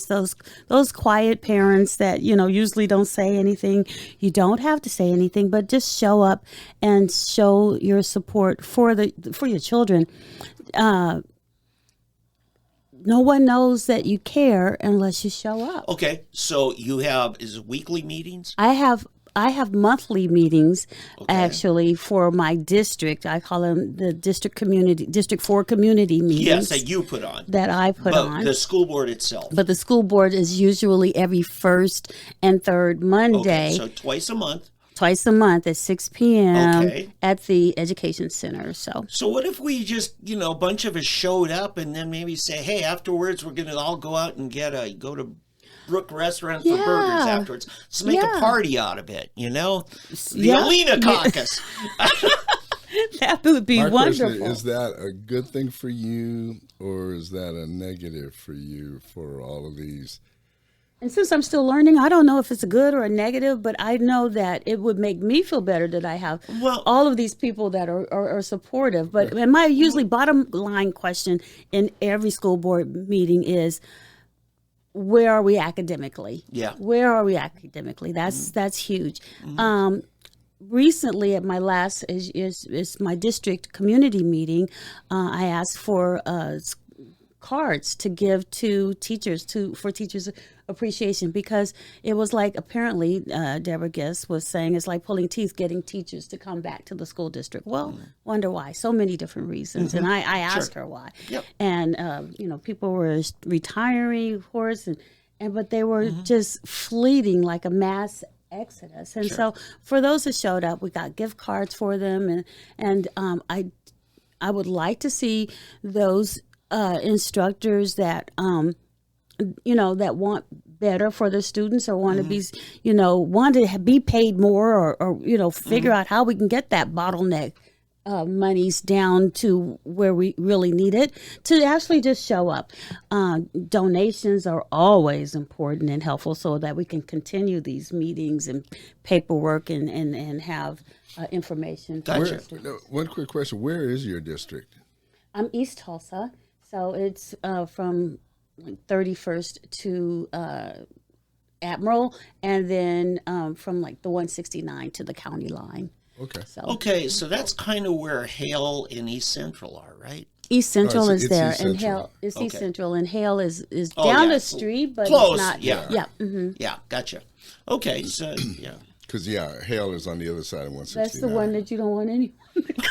those quiet parents that, usually don't say anything. You don't have to say anything, but just show up and show your support for your children. No one knows that you care unless you show up. Okay, so you have weekly meetings? I have monthly meetings actually for my district. I call them the District 4 community meetings. Yes, that you put on. that I put But on. the school board itself. But the school board is usually every first and third Monday, Okay, so twice a month. twice a month at 6 p.m. Okay. at the Education Center. So what if we just, a bunch of us showed up and then maybe say, hey, afterwards we're going to all go out and go to Brook Restaurant for burgers afterwards. Let's make a party out of it, The Alina Caucus. that would be My wonderful. question is that a good thing for you, or is that a negative for you for all of these? And since I'm still learning, I don't know if it's a good or a negative, but I know that it would make me feel better that I have all of these people that are supportive. But my usually bottom line question in every school board meeting is, where are we academically? Yeah. Where are we academically? That's huge. Recently at my last is my district community meeting, I asked for cards to give to teachers for teachers appreciation, because it was like, apparently Deborah Guest was saying, it's like pulling teeth getting teachers to come back to the school district. Well, wonder why. So many different reasons. And I asked her why. Yep. And people were retiring, of course, but they were just fleeting like a mass exodus. And so for those that showed up, we got gift cards for them, and I would like to see those instructors that that want better for their students, or want to be want to be paid more, or figure out how we can get that bottleneck monies down to where we really need it to actually just show up. Donations are always important and helpful so that we can continue these meetings and paperwork and have information. Gotcha. One quick question: where is your district? I'm East Tulsa, so it's from 31st to Admiral, and then from like the 169 to the county line. Okay. So Okay, so that's kind of where Hale and East Central are, right? East Central it's is there, East and Central. Hale is East Okay. Central, and Hale is Oh, down yeah. the street, but Close, it's not. yeah. Yeah. Yeah, gotcha. Okay, so yeah. Because Hale is on the other side of 169. That's the one that you don't want anyone.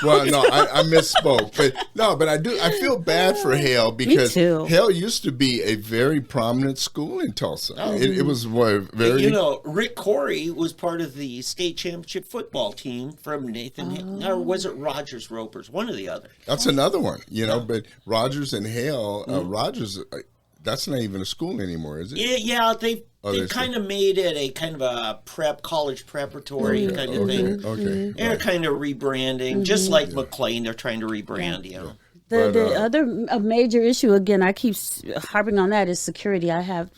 Well, no, I misspoke, but I feel bad for Hale because too. Hale used to be a very prominent school in Tulsa. It was very. You know, Rick Corey was part of the state championship football team from Nathan, or was it Rogers Ropers? One or the other. That's another one, but Rogers and Hale, Rogers, that's not even a school anymore, is it? Yeah, they there's kind of made it a kind of a college preparatory kind of thing. Okay. They're kind of rebranding, just like McLean. They're trying to rebrand, you know. The other major issue, again, I keep harping on that, is security. I have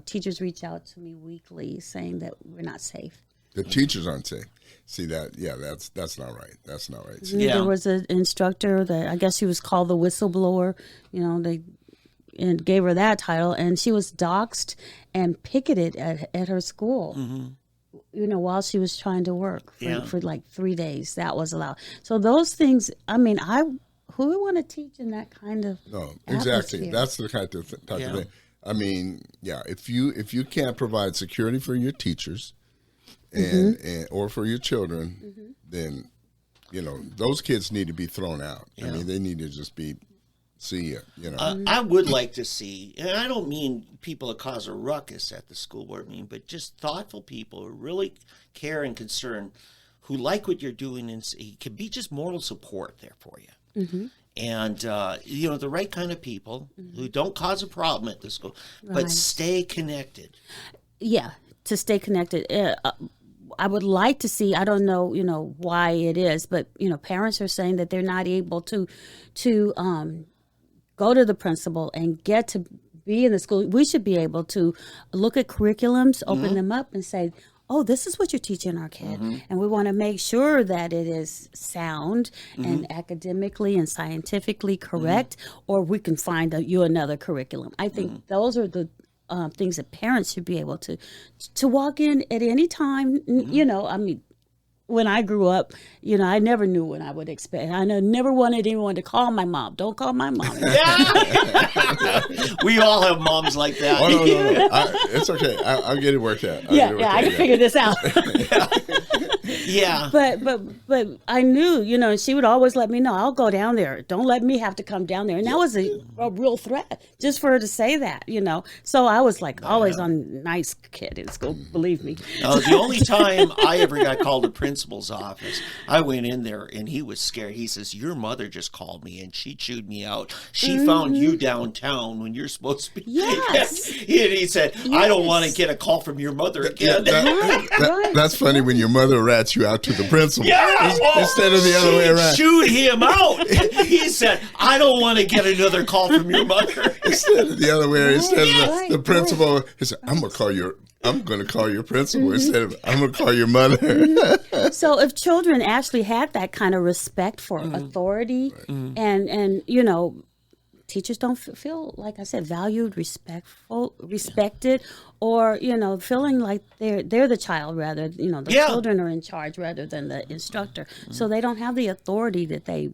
teachers reach out to me weekly saying that we're not safe. The teachers aren't safe. See that? Yeah, that's not right. That's not right. See, Yeah. There was an instructor that I guess she was called the whistleblower. And gave her that title, and she was doxxed and picketed at her school. While she was trying to work for like 3 days. That was allowed. So those things. I mean, who would want to teach in that kind of no, exactly. atmosphere? That's the kind of type Yeah. of thing. I mean, yeah. If you can't provide security for your teachers, and or for your children, then those kids need to be thrown out. I mean, they need to just be. See ya, I would like to see, and I don't mean people that cause a ruckus at the school board meeting, but just thoughtful people who really care and concern, who like what you're doing, and can be just moral support there for you. And, the right kind of people who don't cause a problem at the school, but stay connected. Yeah, to stay connected. I would like to see, I don't know, why it is, but, parents are saying that they're not able to go to the principal and get to be in the school. We should be able to look at curriculums, open them up and say, oh, this is what you're teaching our kid. And we want to make sure that it is sound and academically and scientifically correct, or we can find you another curriculum. I think those are the things that parents should be able to walk in at any time. I mean, when I grew up, I never knew what I would expect. I never wanted anyone to call my mom. Don't call my mom. We all have moms like that. Oh no! It's okay. I'll get it worked out. I can figure this out. Yeah. But I knew, and she would always let me know, I'll go down there. Don't let me have to come down there. And that was a real threat just for her to say that, So I was like always on nice kid in school, believe me. The only time I ever got called to principal's office, I went in there and he was scared. He says, your mother just called me and she chewed me out. She found you downtown when you're supposed to be. Yes. And he said, I don't want to get a call from your mother again. That's funny when your mother rats you out to the principal instead of the other way around. Chewed him out. He said, I don't want to get another call from your mother. Instead of the other way around. Instead of Right, the principal, he said, I'm going to call your principal instead of I'm going to call your mother. So if children actually had that kind of respect for authority and teachers don't feel, like I said, valued, respected, or, feeling like they're the child rather, the children are in charge rather than the instructor. So they don't have the authority that they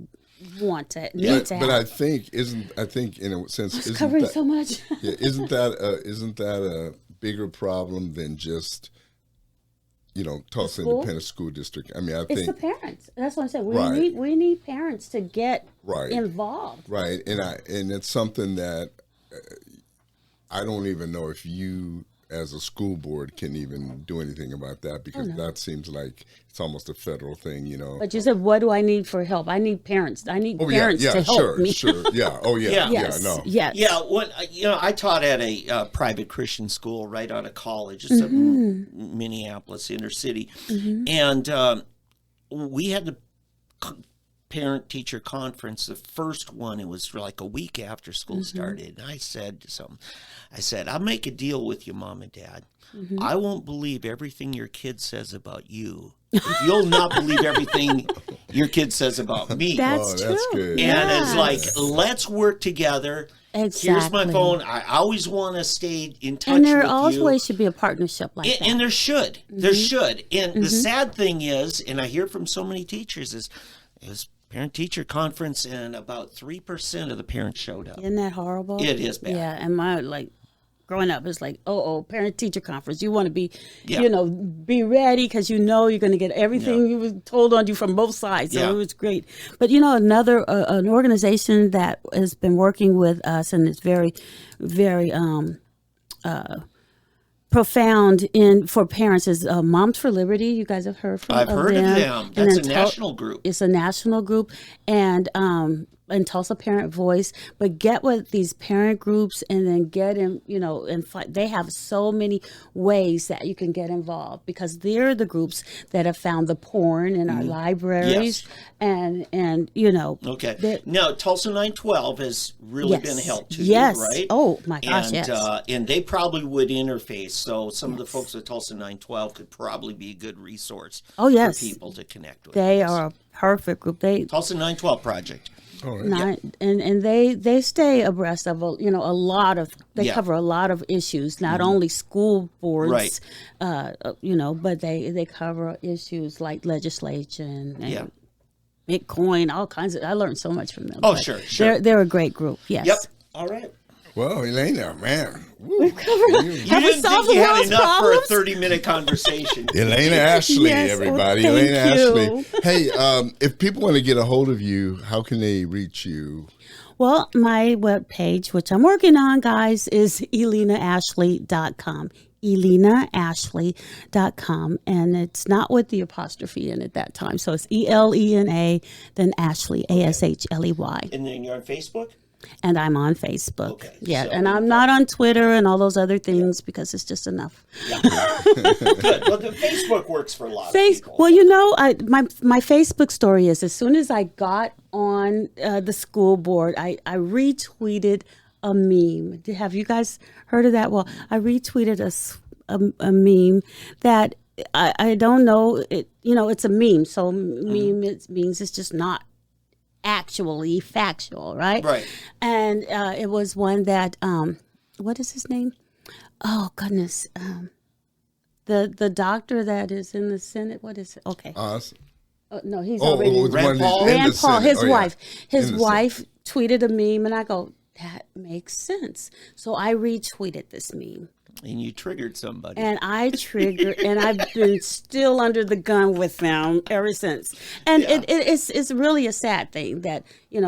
want to need to have. But I think in a sense, It's covering so much. isn't that a bigger problem than just Tulsa school? Independent School District? I mean, I It's think the parents. That's what I said. Right. We need parents to get Right. involved. right, and it's something that I don't even know if you as a school board can even do anything about that because that seems like it's almost a federal thing, But you said, what do I need for help? I need parents. I need parents to help me. Sure, yeah, oh yeah, Yes. no, Yes. Yeah, I taught at a private Christian school right out of college. It's in Minneapolis, inner city, and we had to parent-teacher conference, the first one, it was like a week after school started, and I said to some, I said, I'll make a deal with you, Mom and Dad. I won't believe everything your kid says about you if you'll not believe everything your kid says about me. That's Oh, that's true. good. And it's like, Yes. let's work together. Here's my Exactly. phone. I always want to stay in touch And there with you. always should be a partnership like that. And there should. There should. And the sad thing is, and I hear from so many teachers, is parent-teacher conference, and about 3% of the parents showed up. Isn't that horrible? It is bad. Yeah, and my growing up, it's like, parent-teacher conference. You want to be, Yeah. be ready because you're going to get everything you was told on you from both sides. So Yeah. it was great. But another an organization that has been working with us and is very, very profound for parents is Moms for Liberty. You guys have heard from? I've heard of them. And That's a then national group. It's a national group, and Tulsa Parent Voice. But get with these parent groups, and then get in. And they have so many ways that you can get involved because they're the groups that have found the porn in our libraries, and Okay. Now, Tulsa 912 has really Yes. been a help to Yes. you, right? Oh, my gosh, and, yes. And they probably would interface, so some of the folks at Tulsa 912 could probably be a good resource Oh, yes. for people to connect with. They Yes. are a perfect group. Tulsa 912 Project. All right. And they stay abreast of a lot of they Yeah. cover a lot of issues, not only school boards, Right. but they cover issues like legislation and Yeah. Bitcoin, all kinds of. I learned so much from them. Oh, but sure. They're a great group. Yes. Yep. All right. Well, Elena, man. Woo. You Have we didn't solved think you the had world's enough problems? for a 30-minute conversation. Elena Ashley, Yes, well, everybody. thank Elena you. Ashley. Hey, if people want to get a hold of you, how can they reach you? Well, my webpage, which I'm working on, guys, is elenaashley.com. elenaashley.com, and it's not with the apostrophe in it that time. So it's ELENA, then Ashley, ASHLEY. And then you're on Facebook? And I'm on Facebook. Okay, Yeah, so- and I'm not on Twitter and all those other things because it's just enough. Good. Well, the Facebook works for a lot of people. Well, my Facebook story is as soon as I got on the school board, I retweeted a meme. Have you guys heard of that? Well, I retweeted a meme that I don't know. It's a meme. So meme it means it's just not actually factual, right? Right. And it was one that what is his name? Oh goodness. The doctor that is in the Senate. What is it? Okay. Us? No, he's Oh, already. the one Rand Paul? that's in Rand the Paul, Senate. his Oh, yeah. wife. His In the wife tweeted a meme, and I go, that makes sense. So I retweeted this meme. And you triggered somebody. And I triggered, and I've been still under the gun with them ever since. And it's really a sad thing that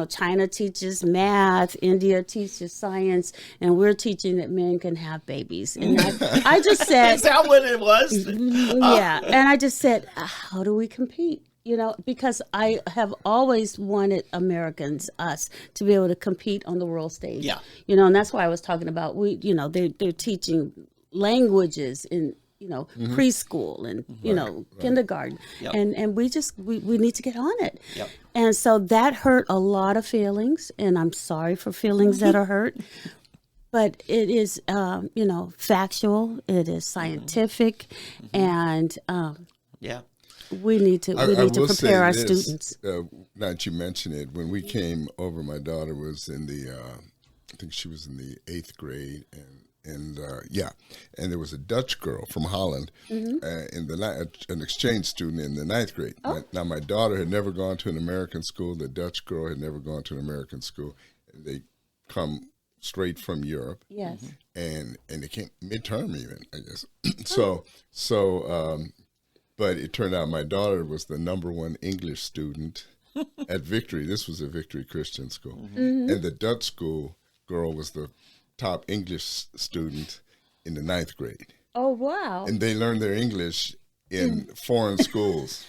China teaches math, India teaches science, and we're teaching that men can have babies. And I just said, Is that what it was? yeah, and I just said, how do we compete? Because I have always wanted Americans, us, to be able to compete on the world stage. Yeah. And that's why I was talking about they're teaching languages in preschool and kindergarten, Yep. and we need to get on it. Yep. And so that hurt a lot of feelings, and I'm sorry for feelings that are hurt. But it is, factual. It is scientific, and Yeah. we need to I will say prepare our this, students. now that you mention it, when we came over, my daughter was in I think she was in the 8th grade, and there was a Dutch girl from Holland, an exchange student in the 9th grade. Now my daughter had never gone to an American school. The Dutch girl had never gone to an American school. They come straight from Europe. Yes. And they came midterm even, I guess. But it turned out my daughter was the #1 English student at Victory. This was a Victory Christian school. And the Dutch school girl was the top English student in the 9th grade. Oh wow. And they learned their English in foreign schools.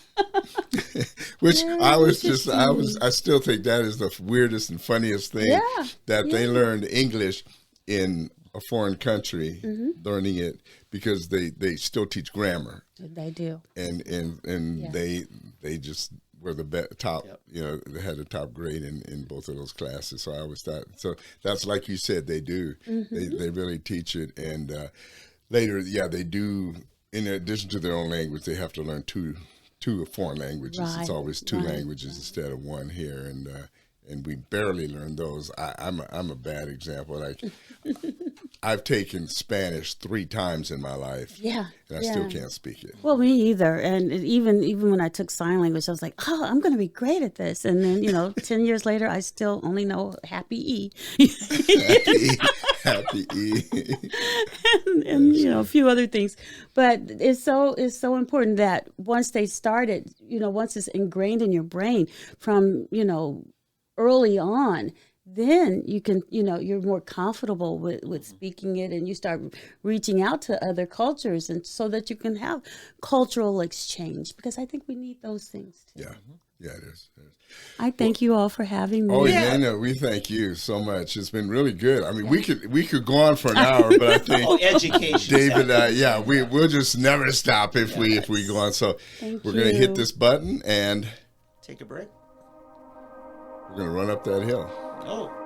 Which I still think that is the weirdest and funniest thing, that they learned English in a foreign country, learning it, because they still teach grammar. They do. And they just were the top, they had the top grade in both of those classes. So I always thought, so that's like you said, they do. They really teach it. And later, they do, in addition to their own language, they have to learn two foreign languages. Right. It's always two languages instead of one here. And we barely learn those. I'm a bad example. Like, I've taken Spanish 3 times in my life. Yeah. And I still can't speak it. Well, me either. And even when I took sign language, I was like, oh, I'm going to be great at this. And then, 10 years later, I still only know happy E. Happy E. and a few other things. But it's so important that once they started, once it's ingrained in your brain from, early on, then you can, you're more comfortable with speaking it, and you start reaching out to other cultures, and so that you can have cultural exchange, because I think we need those things too. Yeah, it is. I thank you all for having me. Oh, yeah, we thank you so much. It's been really good. I mean, we could go on for an hour, but I think education, David, we'll just never stop if we go on. So we're going to hit this button and take a break. We're going to run up that hill. Oh.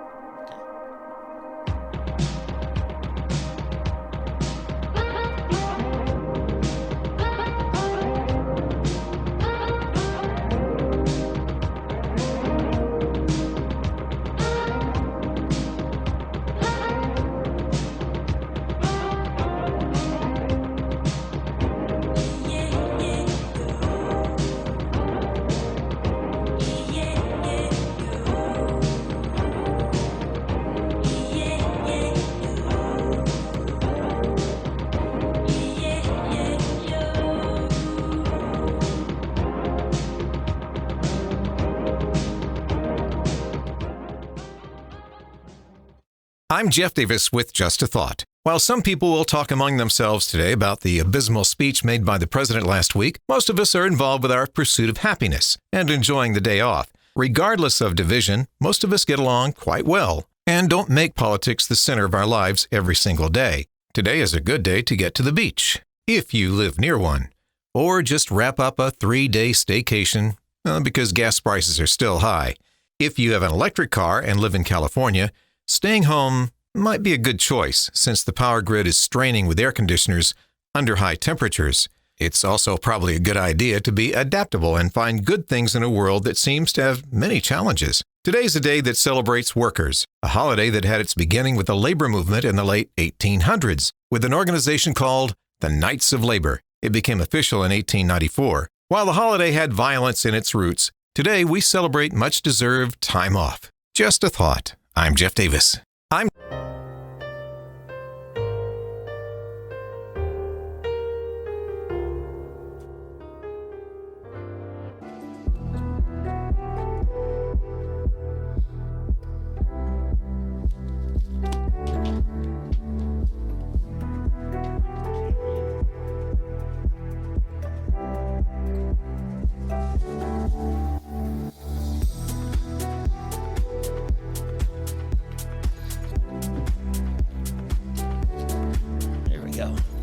I'm Jeff Davis with Just a Thought. While some people will talk among themselves today about the abysmal speech made by the president last week, most of us are involved with our pursuit of happiness and enjoying the day off. Regardless of division, most of us get along quite well and don't make politics the center of our lives every single day. Today is a good day to get to the beach, if you live near one, or just wrap up a 3-day staycation because gas prices are still high. If you have an electric car and live in California, staying home might be a good choice since the power grid is straining with air conditioners under high temperatures. It's also probably a good idea to be adaptable and find good things in a world that seems to have many challenges. Today's a day that celebrates workers, a holiday that had its beginning with the labor movement in the late 1800s with an organization called the Knights of Labor. It became official in 1894. While the holiday had violence in its roots, today we celebrate much-deserved time off. Just a thought. I'm Jeff Davis.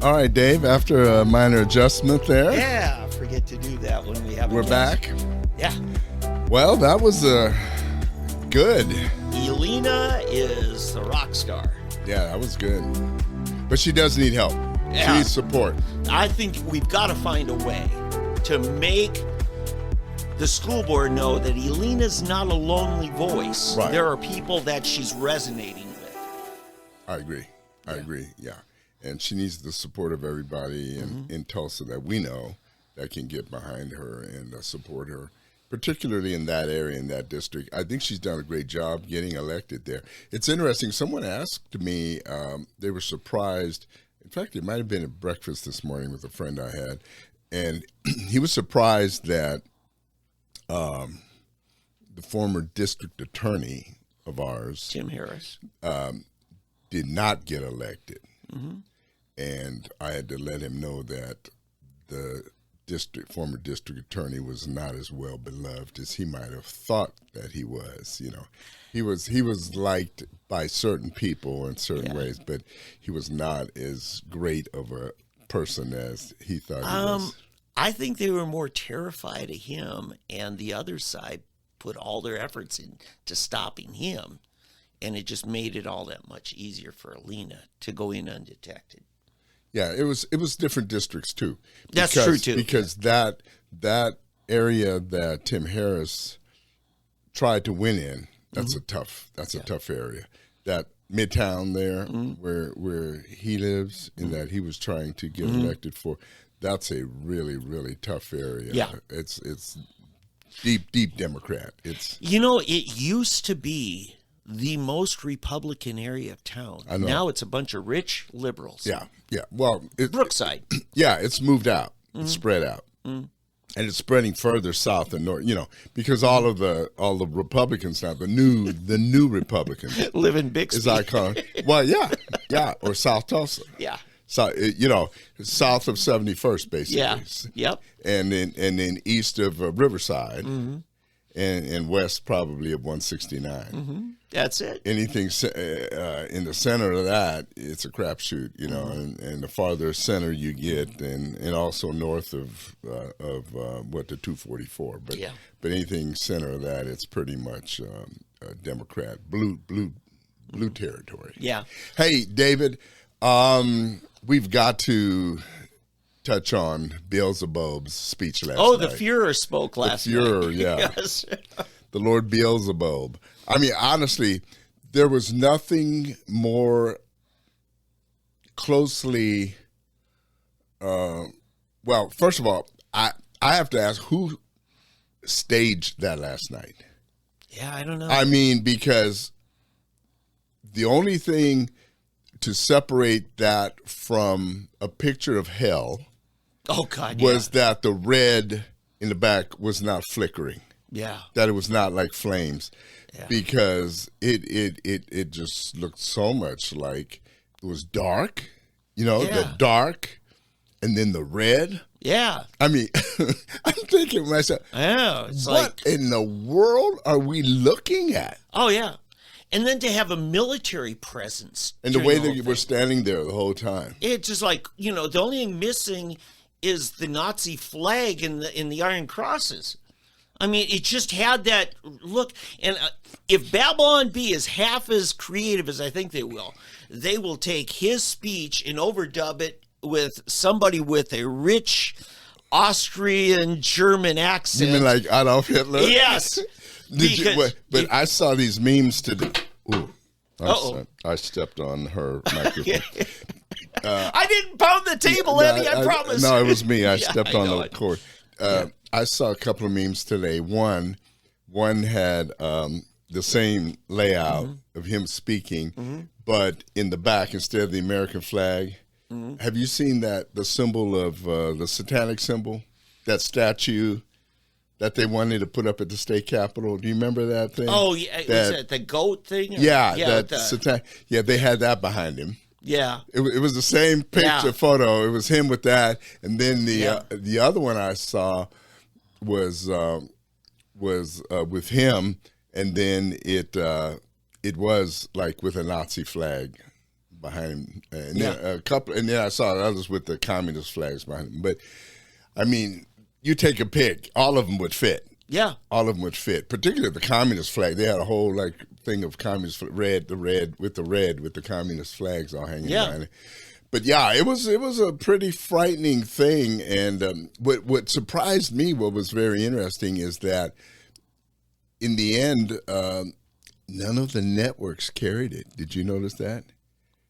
All right, Dave, after a minor adjustment there. Yeah, forget to do that when we have We're back. Yeah. Well, that was good. Elena is the rock star. Yeah, that was good. But she does need help. Yeah. She needs support. I think we've got to find a way to make the school board know that Elena's not a lonely voice. Right. There are people that she's resonating with. I agree. I agree, yeah. And she needs the support of everybody in Tulsa that we know that can get behind her and support her, particularly in that area, in that district. I think she's done a great job getting elected there. It's interesting. Someone asked me, they were surprised. In fact, it might have been at breakfast this morning with a friend I had, and he was surprised that the former district attorney of ours, Tim Harris, did not get elected. And I had to let him know that the former district attorney was not as well beloved as he might have thought that he was. He was liked by certain people in certain ways, but he was not as great of a person as he thought he was. I think they were more terrified of him, and the other side put all their efforts into stopping him, and it just made it all that much easier for Alina to go in undetected. Yeah, it was different districts too. That's true too. Because that area that Tim Harris tried to win in, that's a tough area. That Midtown there, where he lives, and that he was trying to get elected for, that's a really, really tough area. Yeah. It's deep Democrat. It used to be the most Republican area of town. I know. Now it's a bunch of rich liberals. Yeah. Well, Brookside. Yeah, it's moved out. It's spread out. And it's spreading further south and north, because all the Republicans now, the new Republicans Live in Bixby. is iconic. Well, yeah, or South Tulsa. Yeah. So south of 71st, basically. Yeah. Yep. And then east of Riverside, and west probably of 169. That's it. Anything in the center of that, it's a crapshoot, and the farther center you get, and also north of the 244. But anything center of that, it's pretty much Democrat, blue territory. Yeah. Hey, David, we've got to touch on Beelzebub's speech last night. Oh, the Fuhrer spoke last night. The Fuhrer, yeah. Yes. The Lord Beelzebub. I mean, honestly, there was nothing more closely. Well, first of all, I have to ask, who staged that last night? Yeah, I don't know. I mean, because the only thing to separate that from a picture of hell was that the red in the back was not flickering. Yeah. That it was not like flames, because it just looked so much like it was dark, the dark, and then the red. Yeah. I mean, I'm thinking to myself, what in the world are we looking at? Oh, yeah. And then to have a military presence. And the way that you were standing there the whole time. It's just like, the only thing missing is the Nazi flag in the Iron Crosses. I mean, it just had that look. And if Babylon Bee is half as creative as I think they will take his speech and overdub it with somebody with a rich Austrian German accent. You mean like Adolf Hitler? Yes. But I saw these memes today. Ooh, I stepped on her microphone. I didn't pound the table, Eddie, I promise. No, it was me. I stepped on the it. cord. I saw a couple of memes today. One had the same layout of him speaking, but in the back, instead of the American flag, have you seen the symbol of the satanic symbol, that statue that they wanted to put up at the state capitol? Do you remember that thing? Oh, yeah. Is it the goat thing? Yeah, they had that behind him. Yeah. It was the same picture photo. It was him with that, and then the other one I saw was with him, and then it was like with a Nazi flag behind him, and then I saw others with the communist flags behind him. But I mean, you take a pick, all of them would fit. Yeah, all of them would fit. Particularly the communist flag. They had a whole thing of communist with the communist flags all hanging behind it. But it was a pretty frightening thing. And what surprised me, what was very interesting, is that in the end, none of the networks carried it. Did you notice that?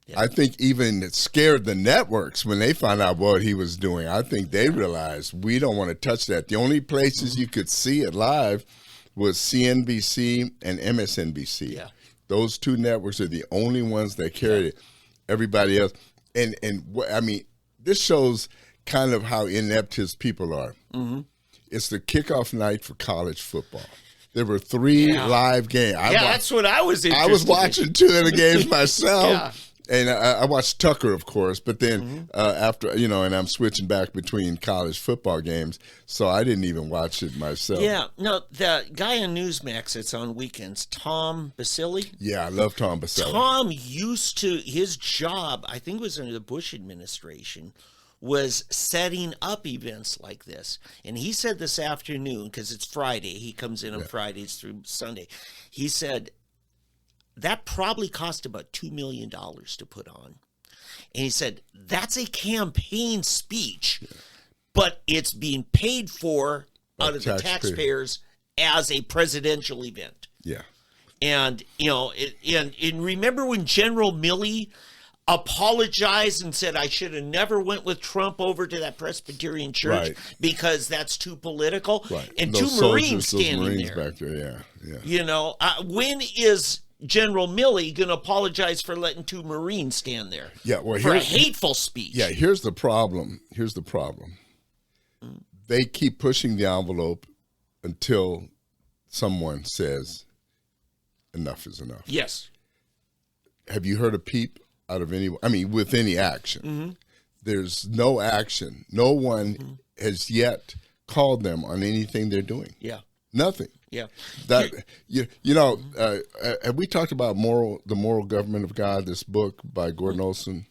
Yeah. I think even it scared the networks when they found out what he was doing. I think they realized we don't want to touch that. The only places you could see it live was CNBC and MSNBC. Yeah. Those two networks are the only ones that carried it. Everybody else. And I mean, this shows kind of how inept his people are. Mm-hmm. It's the kickoff night for college football. There were 3 live games. That's what I was interested in. I was watching 2 of the games myself. And I watched Tucker, of course, but then after, and I'm switching back between college football games, so I didn't even watch it myself. Yeah, no, the guy on Newsmax that's on weekends, Tom Basile. Yeah, I love Tom Basile. Tom his job, I think it was under the Bush administration, was setting up events like this. And he said this afternoon, because it's Friday, he comes in on Fridays through Sunday. He said that probably cost about $2 million to put on. And he said, that's a campaign speech, but it's being paid for out of the taxpayers as a presidential event. Yeah. And, you know, and remember when General Milley apologized and said, I should have never went with Trump over to that Presbyterian church because that's too political. Right. And those two Marines soldiers, standing those Marines there. back there, yeah. You know, when is General Milley going to apologize for letting two Marines stand there? Yeah, well, for a hateful speech. Yeah, here's the problem. They keep pushing the envelope until someone says enough is enough. Yes. Have you heard a peep out of anyone? I mean, with any action. Mm-hmm. There's no action. No one has yet called them on anything they're doing. Yeah. Nothing. Yeah. That you know, have we talked about the moral government of God? This book by Gordon Olson.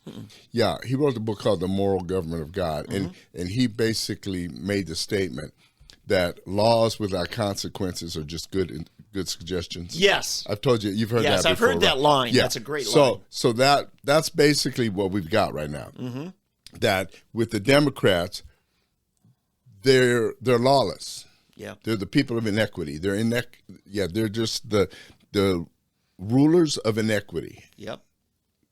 Yeah, he wrote a book called The Moral Government of God, and he basically made the statement that laws without consequences are just good suggestions. Yes. I've told you, you've heard that before. Yes, I've heard that line. Yeah. That's a great line. So that's basically what we've got right now. Mm-hmm. That with the Democrats, they're lawless. Yeah. They're the people of inequity. They're they're just the rulers of inequity. Yep.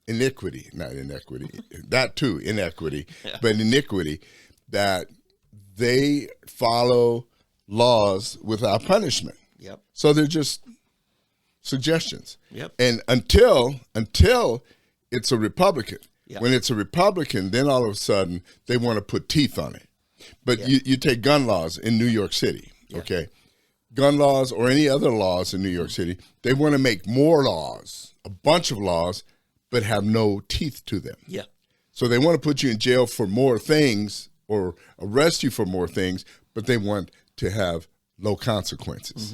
Iniquity, not inequity. That too, inequity, Yeah. but iniquity, that they follow laws without punishment. Yep. So they're just suggestions. Yep. And until it's a Republican. Yep. When it's a Republican, then all of a sudden they want to put teeth on it. But you take gun laws in New York City, okay? Gun laws or any other laws in New York City, they want to make more laws, a bunch of laws, but have no teeth to them. Yeah. So they want to put you in jail for more things or arrest you for more things, but they want to have low consequences.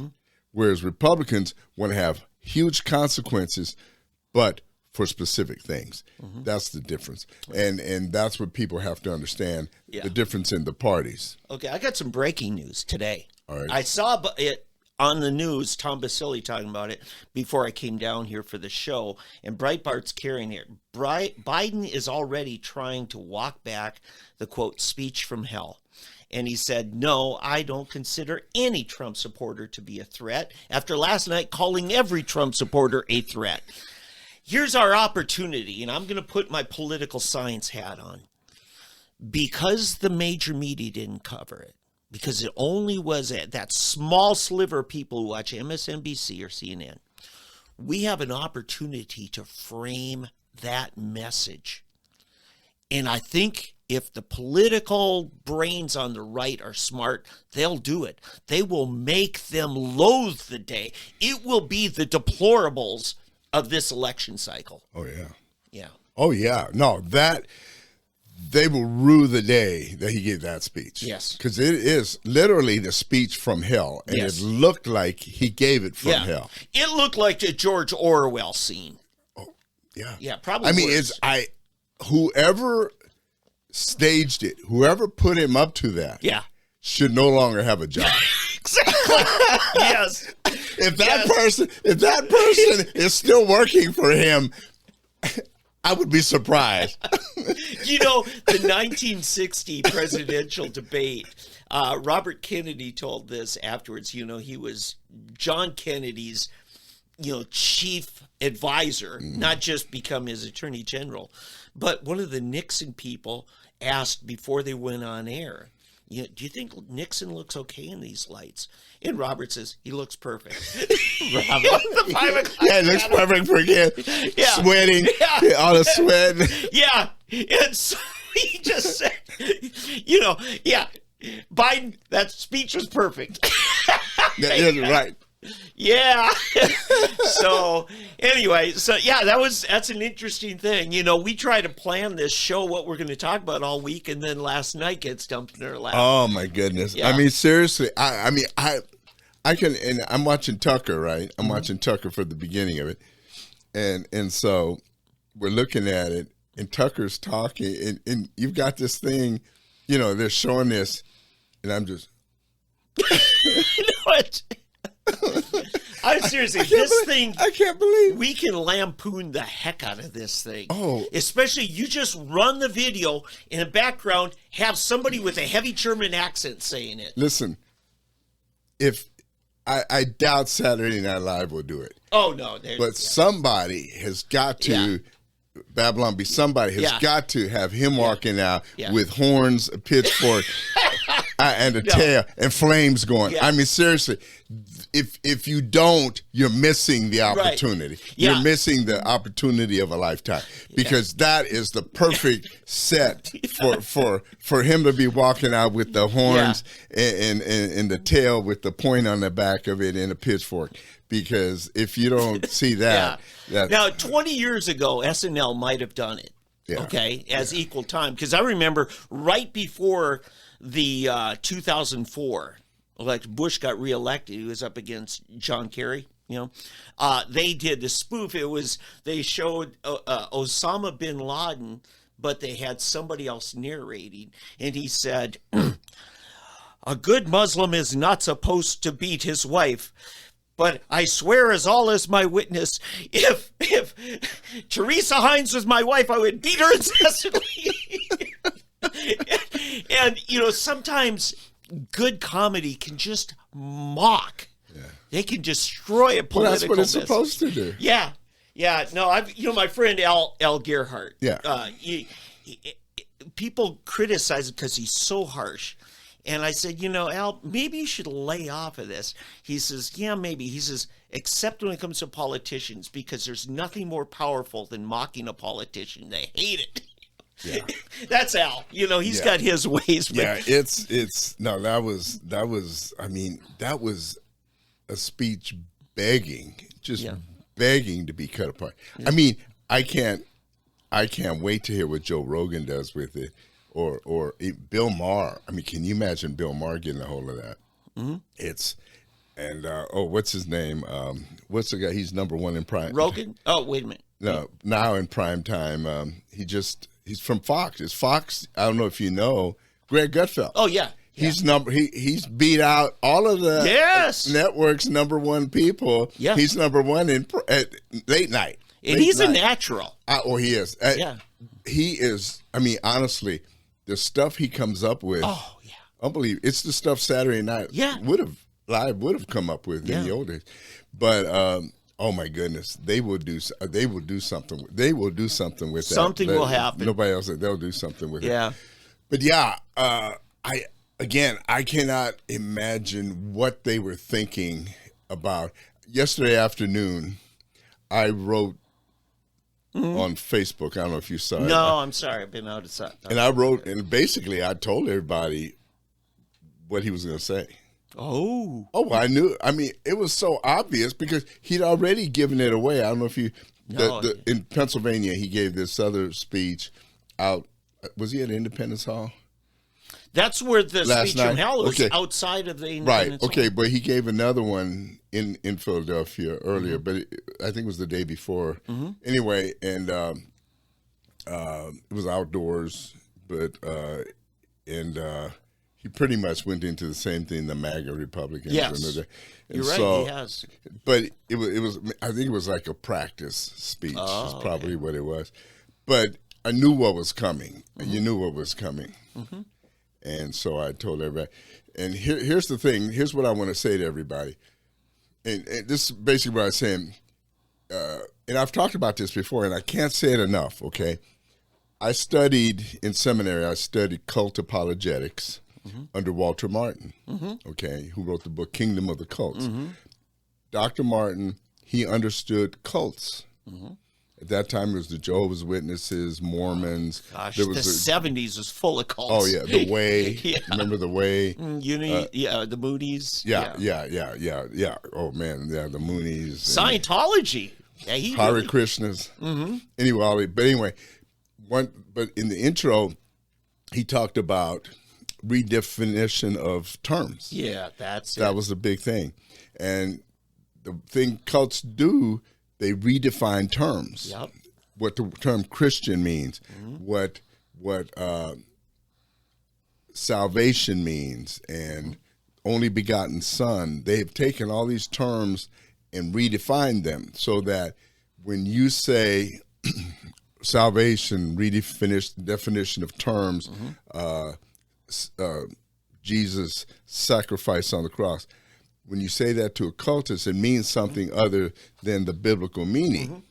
Whereas Republicans want to have huge consequences, but for specific things. That's the difference. And that's what people have to understand, the difference in the parties. Okay, I got some breaking news today. All right. I saw it on the news, Tom Basile talking about it before I came down here for the show, and Breitbart's carrying it. Biden is already trying to walk back the, quote, speech from hell. And he said, no, I don't consider any Trump supporter to be a threat, after last night calling every Trump supporter a threat. Here's our opportunity, and I'm going to put my political science hat on. Because the major media didn't cover it, because it only was that small sliver of people who watch MSNBC or CNN, we have an opportunity to frame that message. And I think if the political brains on the right are smart, they'll do it. They will make them loathe the day. It will be the deplorables of this election cycle. Oh, yeah. Yeah. Oh, yeah. No, they will rue the day that he gave that speech. Yes. Because it is literally the speech from hell. And Yes. it looked like he gave it from hell. It looked like a George Orwell scene. Yeah. Yeah, probably I mean, worse. whoever staged it, whoever put him up to that, should no longer have a job. Exactly. Yes. If that person is still working for him, I would be surprised. You know, the 1960 presidential debate, Robert Kennedy told this afterwards. You know, he was John Kennedy's, chief advisor, not just become his attorney general. But one of the Nixon people asked before they went on air, do you think Nixon looks okay in these lights? And Robert says, he looks perfect. Robert. Yeah, it looks perfect for him. Yeah. Sweating, all the sweat. Yeah. And so he just said, Biden, that speech was perfect. That is right. Yeah. So anyway, that's an interesting thing. We try to plan this show, what we're going to talk about all week, and then last night gets dumped in our lap. Oh my goodness. Yeah. I mean, seriously, I can, and I'm watching Tucker, right? I'm watching Tucker for the beginning of it. And so we're looking at it, and Tucker's talking, and you've got this thing, you know, they're showing this, and I'm just. What? I'm seriously, I can't believe. we can lampoon the heck out of this thing. Oh. Especially you just run the video in the background, have somebody with a heavy German accent saying it. Listen, if I doubt Saturday Night Live will do it, Oh, no. but somebody has got to. Yeah. Babylon B. Somebody has Yeah. got to have him walking out Yeah. with horns, a pitchfork, and a tail, and flames going. Yeah. I mean, seriously, if you don't, you're missing the opportunity. Yeah. You're missing the opportunity of a lifetime, because that is the perfect set for him to be walking out with the horns and the tail with the point on the back of it and a pitchfork. Because if you don't see that, Now, 20 years ago, SNL might have done it, as equal time. Because I remember right before the 2004 election, Bush got reelected. He was up against John Kerry. You know, they did the spoof. They showed Osama bin Laden, but they had somebody else narrating, and he said, "A good Muslim is not supposed to beat his wife. But I swear as all is my witness, if Teresa Hines was my wife, I would beat her incessantly." and, you know, sometimes good comedy can just mock. Yeah. They can destroy a political well, that's what it's message. supposed to do. Yeah. Yeah. No, my friend Al Gerhardt. Yeah. People criticize him because he's so harsh. And I said, you know, Al, maybe you should lay off of this. He says, yeah, maybe. He says, except when it comes to politicians, because there's nothing more powerful than mocking a politician. They hate it. Yeah. That's Al. You know, he's got his ways. But yeah, that was a speech begging to be cut apart. Yeah. I mean, I can't wait to hear what Joe Rogan does with it. Or Bill Maher. I mean, can you imagine Bill Maher getting a hold of that? Mm-hmm. What's his name? What's the guy? He's number one in prime. Rogan? Oh, wait a minute. No, now in prime time. He's from Fox. It's Fox. I don't know if you know Greg Gutfeld. Oh yeah. He's he's beat out all of the network's number one people. Yeah. He's number one at late night. And he's a natural. He is. He is. I mean, honestly. The stuff he comes up with, unbelievable. It's the stuff Saturday Night would have come up with in the old days. But oh my goodness, they will do something. They will do something with that. Something will happen. Nobody else. They'll do something with it. Yeah. But I cannot imagine what they were thinking about. Yesterday afternoon, I wrote. On Facebook. I don't know if you saw it. No, I'm sorry. I've been out of sight. And I wrote, and basically I told everybody what he was going to say. Oh, I knew. I mean, it was so obvious because he'd already given it away. I don't know if you, in Pennsylvania, he gave this other speech out. Was he at Independence Hall? That's where the Last speech night? from hell was, Okay. outside of the Right. Independence Okay, Hall. but he gave another one in Philadelphia earlier, but I think it was the day before. Mm-hmm. Anyway, and it was outdoors, but he pretty much went into the same thing the MAGA Republicans. Yes. You're right, he has. But it was. I think it was like a practice speech. Is probably what it was. But I knew what was coming. Mm-hmm. You knew what was coming. Mm-hmm. And so I told everybody. And here's the thing. Here's what I want to say to everybody. And this is basically what I'm saying. And I've talked about this before, and I can't say it enough, okay? I studied in seminary. I studied cult apologetics under Walter Martin, okay, who wrote the book Kingdom of the Cults. Mm-hmm. Dr. Martin, he understood cults. Mm-hmm. At that time, it was the Jehovah's Witnesses, Mormons. Gosh, the 70s was full of cults. Oh, yeah, The Way. Remember The Way? The Moonies. Yeah. Oh, man, the Moonies. Scientology. Hare Krishnas. Mm-hmm. Anyway, but in the intro, he talked about redefinition of terms. Yeah, that was a big thing. And the thing cults do, they redefine terms. Yep. what the term Christian means, what salvation means, and only begotten Son. They've taken all these terms and redefined them so that when you say salvation, definition of terms, Jesus' sacrifice on the cross, when you say that to a cultist, it means something other than the biblical meaning.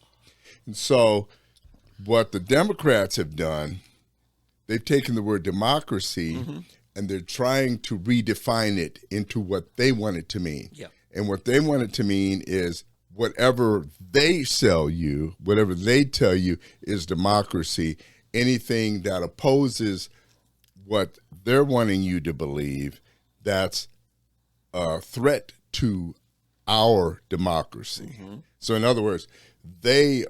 And so what the Democrats have done, they've taken the word democracy and they're trying to redefine it into what they want it to mean. Yeah. And what they want it to mean is whatever they sell you, whatever they tell you is democracy. Anything that opposes what they're wanting you to believe, that's a threat to our democracy. So in other words, they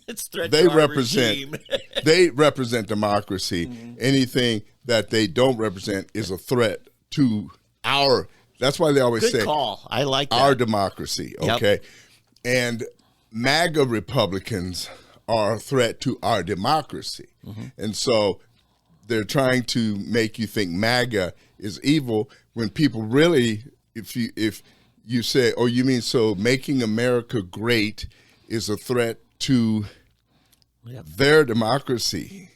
It's threat they to our represent regime. they represent democracy. Anything that they don't represent is a threat to our. That's why they always Good say call. I like that. our democracy. Yep. Okay, and MAGA Republicans are a threat to our democracy, and so they're trying to make you think MAGA is evil when people really, if you say, oh, you mean so making America great is a threat to their democracy.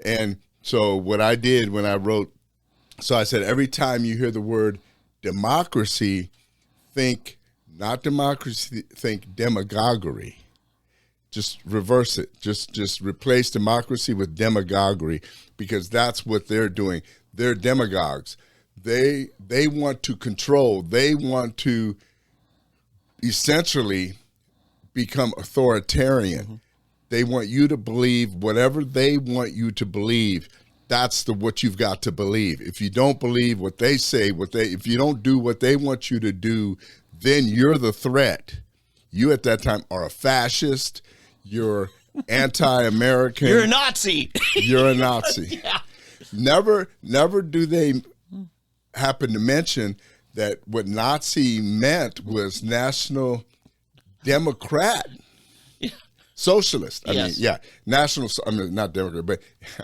And so what I did when I wrote, so I said, every time you hear the word democracy, think not democracy, think demagoguery. Just reverse it. Just replace democracy with demagoguery, because that's what they're doing. They're demagogues. They want to control. They want to essentially become authoritarian. They want you to believe whatever they want you to believe. That's what you've got to believe. If you don't believe what they say, if you don't do what they want you to do, then you're the threat. You at that time are a fascist. You're anti-American. You're a Nazi. You're a Nazi. Yeah. Never do they happen to mention that what Nazi meant was National Democrat. Socialist. I mean, yeah, national. I mean, not Democrat, but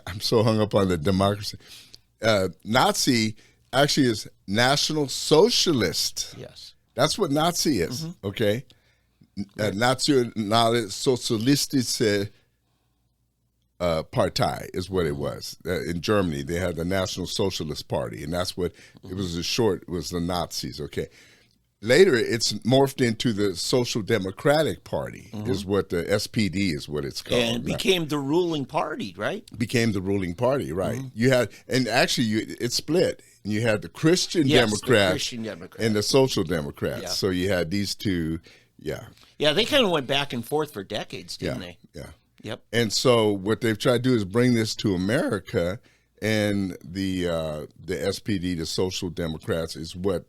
I'm so hung up on the democracy. Nazi actually is National Socialist. Yes. That's what Nazi is. Okay, Nationale Sozialistische Partei is what it was. In Germany, they had the National Socialist Party, and that's what it was. It was the Nazis. Okay. Later, it's morphed into the Social Democratic Party, is what the SPD is what it's called. And became the ruling party, right? Became the ruling party, right? You had, and actually, it split. You had the Christian Democrats, the Christian Democrats and the Social Democrats. Yeah. So you had these two, yeah. Yeah, they kind of went back and forth for decades, didn't they? Yeah. Yep. And so what they've tried to do is bring this to America, and the SPD, the Social Democrats, is what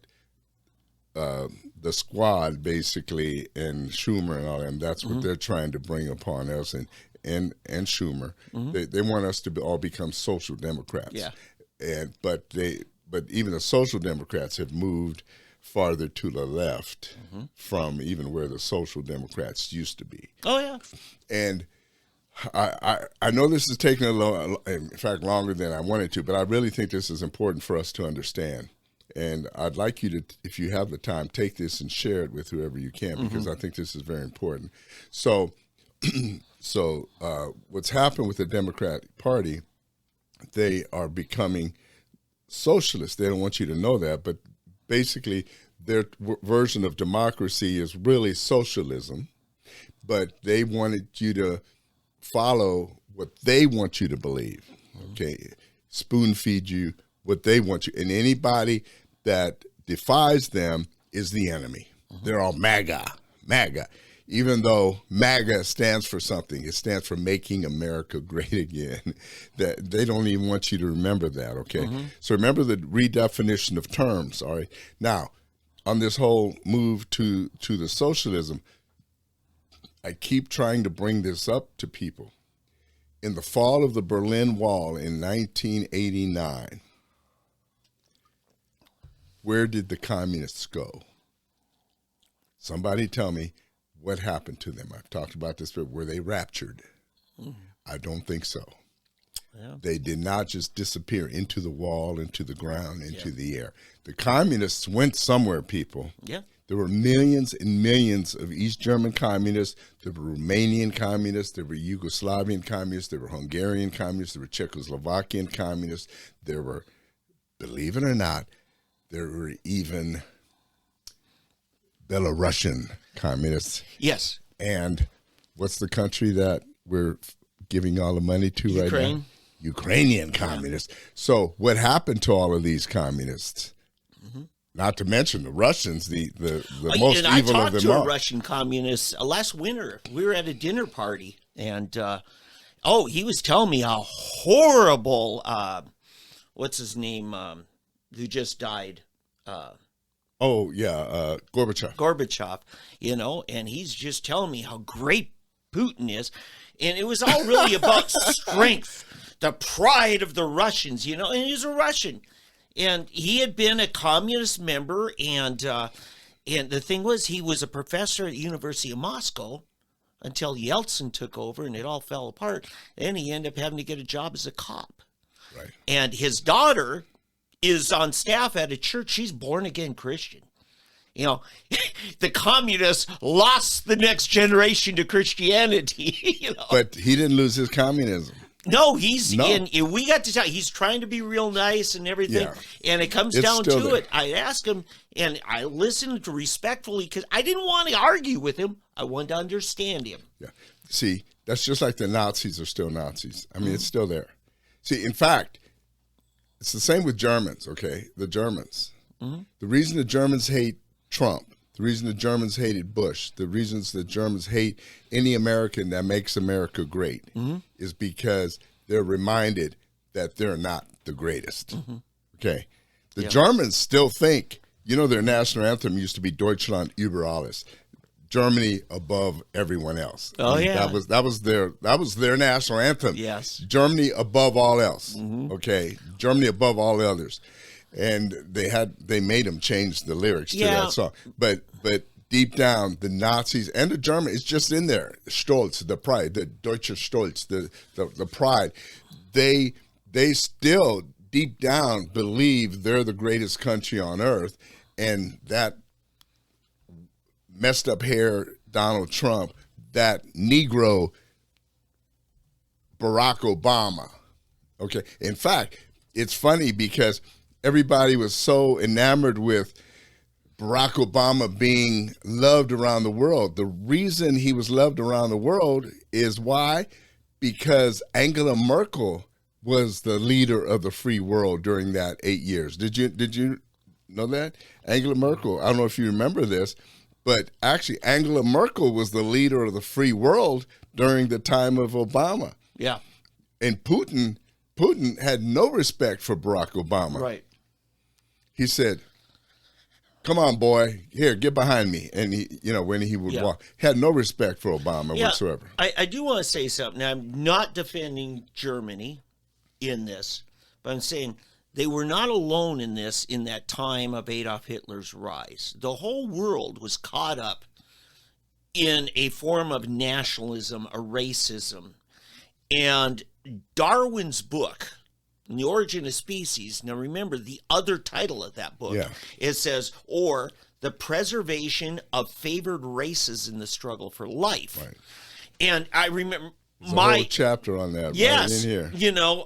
the squad basically, and Schumer and all them. That's what they're trying to bring upon us, and Schumer. They want us to all become social democrats. Yeah. But even the social democrats have moved farther to the left from even where the social democrats used to be. Oh yeah. And I know this is taking in fact longer than I wanted to, but I really think this is important for us to understand. And I'd like you to, if you have the time, take this and share it with whoever you can, because I think this is very important. So, what's happened with the Democratic Party, they are becoming socialist. They don't want you to know that, but basically their version of democracy is really socialism, but they wanted you to follow what they want you to believe, okay? Spoon feed you what they want you, and anybody that defies them is the enemy. They're all MAGA. Even though MAGA stands for something, it stands for Making America Great Again. That they don't even want you to remember that, okay? So remember the redefinition of terms, all right? Now, on this whole move to the socialism, I keep trying to bring this up to people. In the fall of the Berlin Wall in 1989, where did the communists go? Somebody tell me. what happened to them? I've talked about this, but were they raptured? I don't think so. Yeah. They did not just disappear into the wall, into the ground, into the air. The communists went somewhere, people. Yeah. There were millions and millions of East German communists. There were Romanian communists. There were Yugoslavian communists. There were Hungarian communists. There were Czechoslovakian communists. There were, believe it or not, there were even Belarusian communists. Yes. And what's the country that we're giving all the money to right now? Ukraine. Ukrainian communists. So what happened to all of these communists? Not to mention the Russians, the most and I evil of talked them to all. a Russian communist last winter. We were at a dinner party, and he was telling me how horrible. What's his name? Who just died? Gorbachev. Gorbachev. And he's just telling me how great Putin is, and it was all really about strength, the pride of the Russians. And he's a Russian. And he had been a communist member, and the thing was, he was a professor at the University of Moscow until Yeltsin took over, and it all fell apart. Then he ended up having to get a job as a cop. Right. And his daughter is on staff at a church. She's born-again Christian. The communists lost the next generation to Christianity. But he didn't lose his communism. No, we got to tell, he's trying to be real nice and everything. Yeah. And it comes It's down still to there. it. I asked him, and I listened to respectfully because I didn't want to argue with him. I wanted to understand him. Yeah. See, that's just like the Nazis are still Nazis. I mean, it's still there. See, in fact, it's the same with Germans, okay? The Germans. The reason the Germans hate Trump, the reason the Germans hated Bush, the reasons the Germans hate any American that makes America great is because they're reminded that they're not the greatest. Okay? The Germans still think, their national anthem used to be Deutschland über alles. Germany above everyone else. Oh, yeah. That was their national anthem. Yes. Germany above all else. Okay? Germany above all others. And they made them change the lyrics to that song. But deep down, the Nazis and the Germans, it's just in there. Stolz, the pride, the Deutscher Stolz, the pride. They still deep down believe they're the greatest country on earth, and that messed up hair Donald Trump, that Negro Barack Obama. Okay. In fact, it's funny because everybody was so enamored with Barack Obama being loved around the world. The reason he was loved around the world is why? Because Angela Merkel was the leader of the free world during that 8 years. Did you know that? Angela Merkel, I don't know if you remember this, but actually Angela Merkel was the leader of the free world during the time of Obama. Yeah. And Putin had no respect for Barack Obama. Right. He said, "Come on, boy, here, get behind me." And he, when he would walk, had no respect for Obama whatsoever. I do want to say something. Now, I'm not defending Germany in this, but I'm saying they were not alone in this in that time of Adolf Hitler's rise. The whole world was caught up in a form of nationalism, a racism. And Darwin's book, The Origin of Species, now remember the other title of that book, it says, or the preservation of favored races in the struggle for life. Right. And I remember There's a whole chapter on that right in here.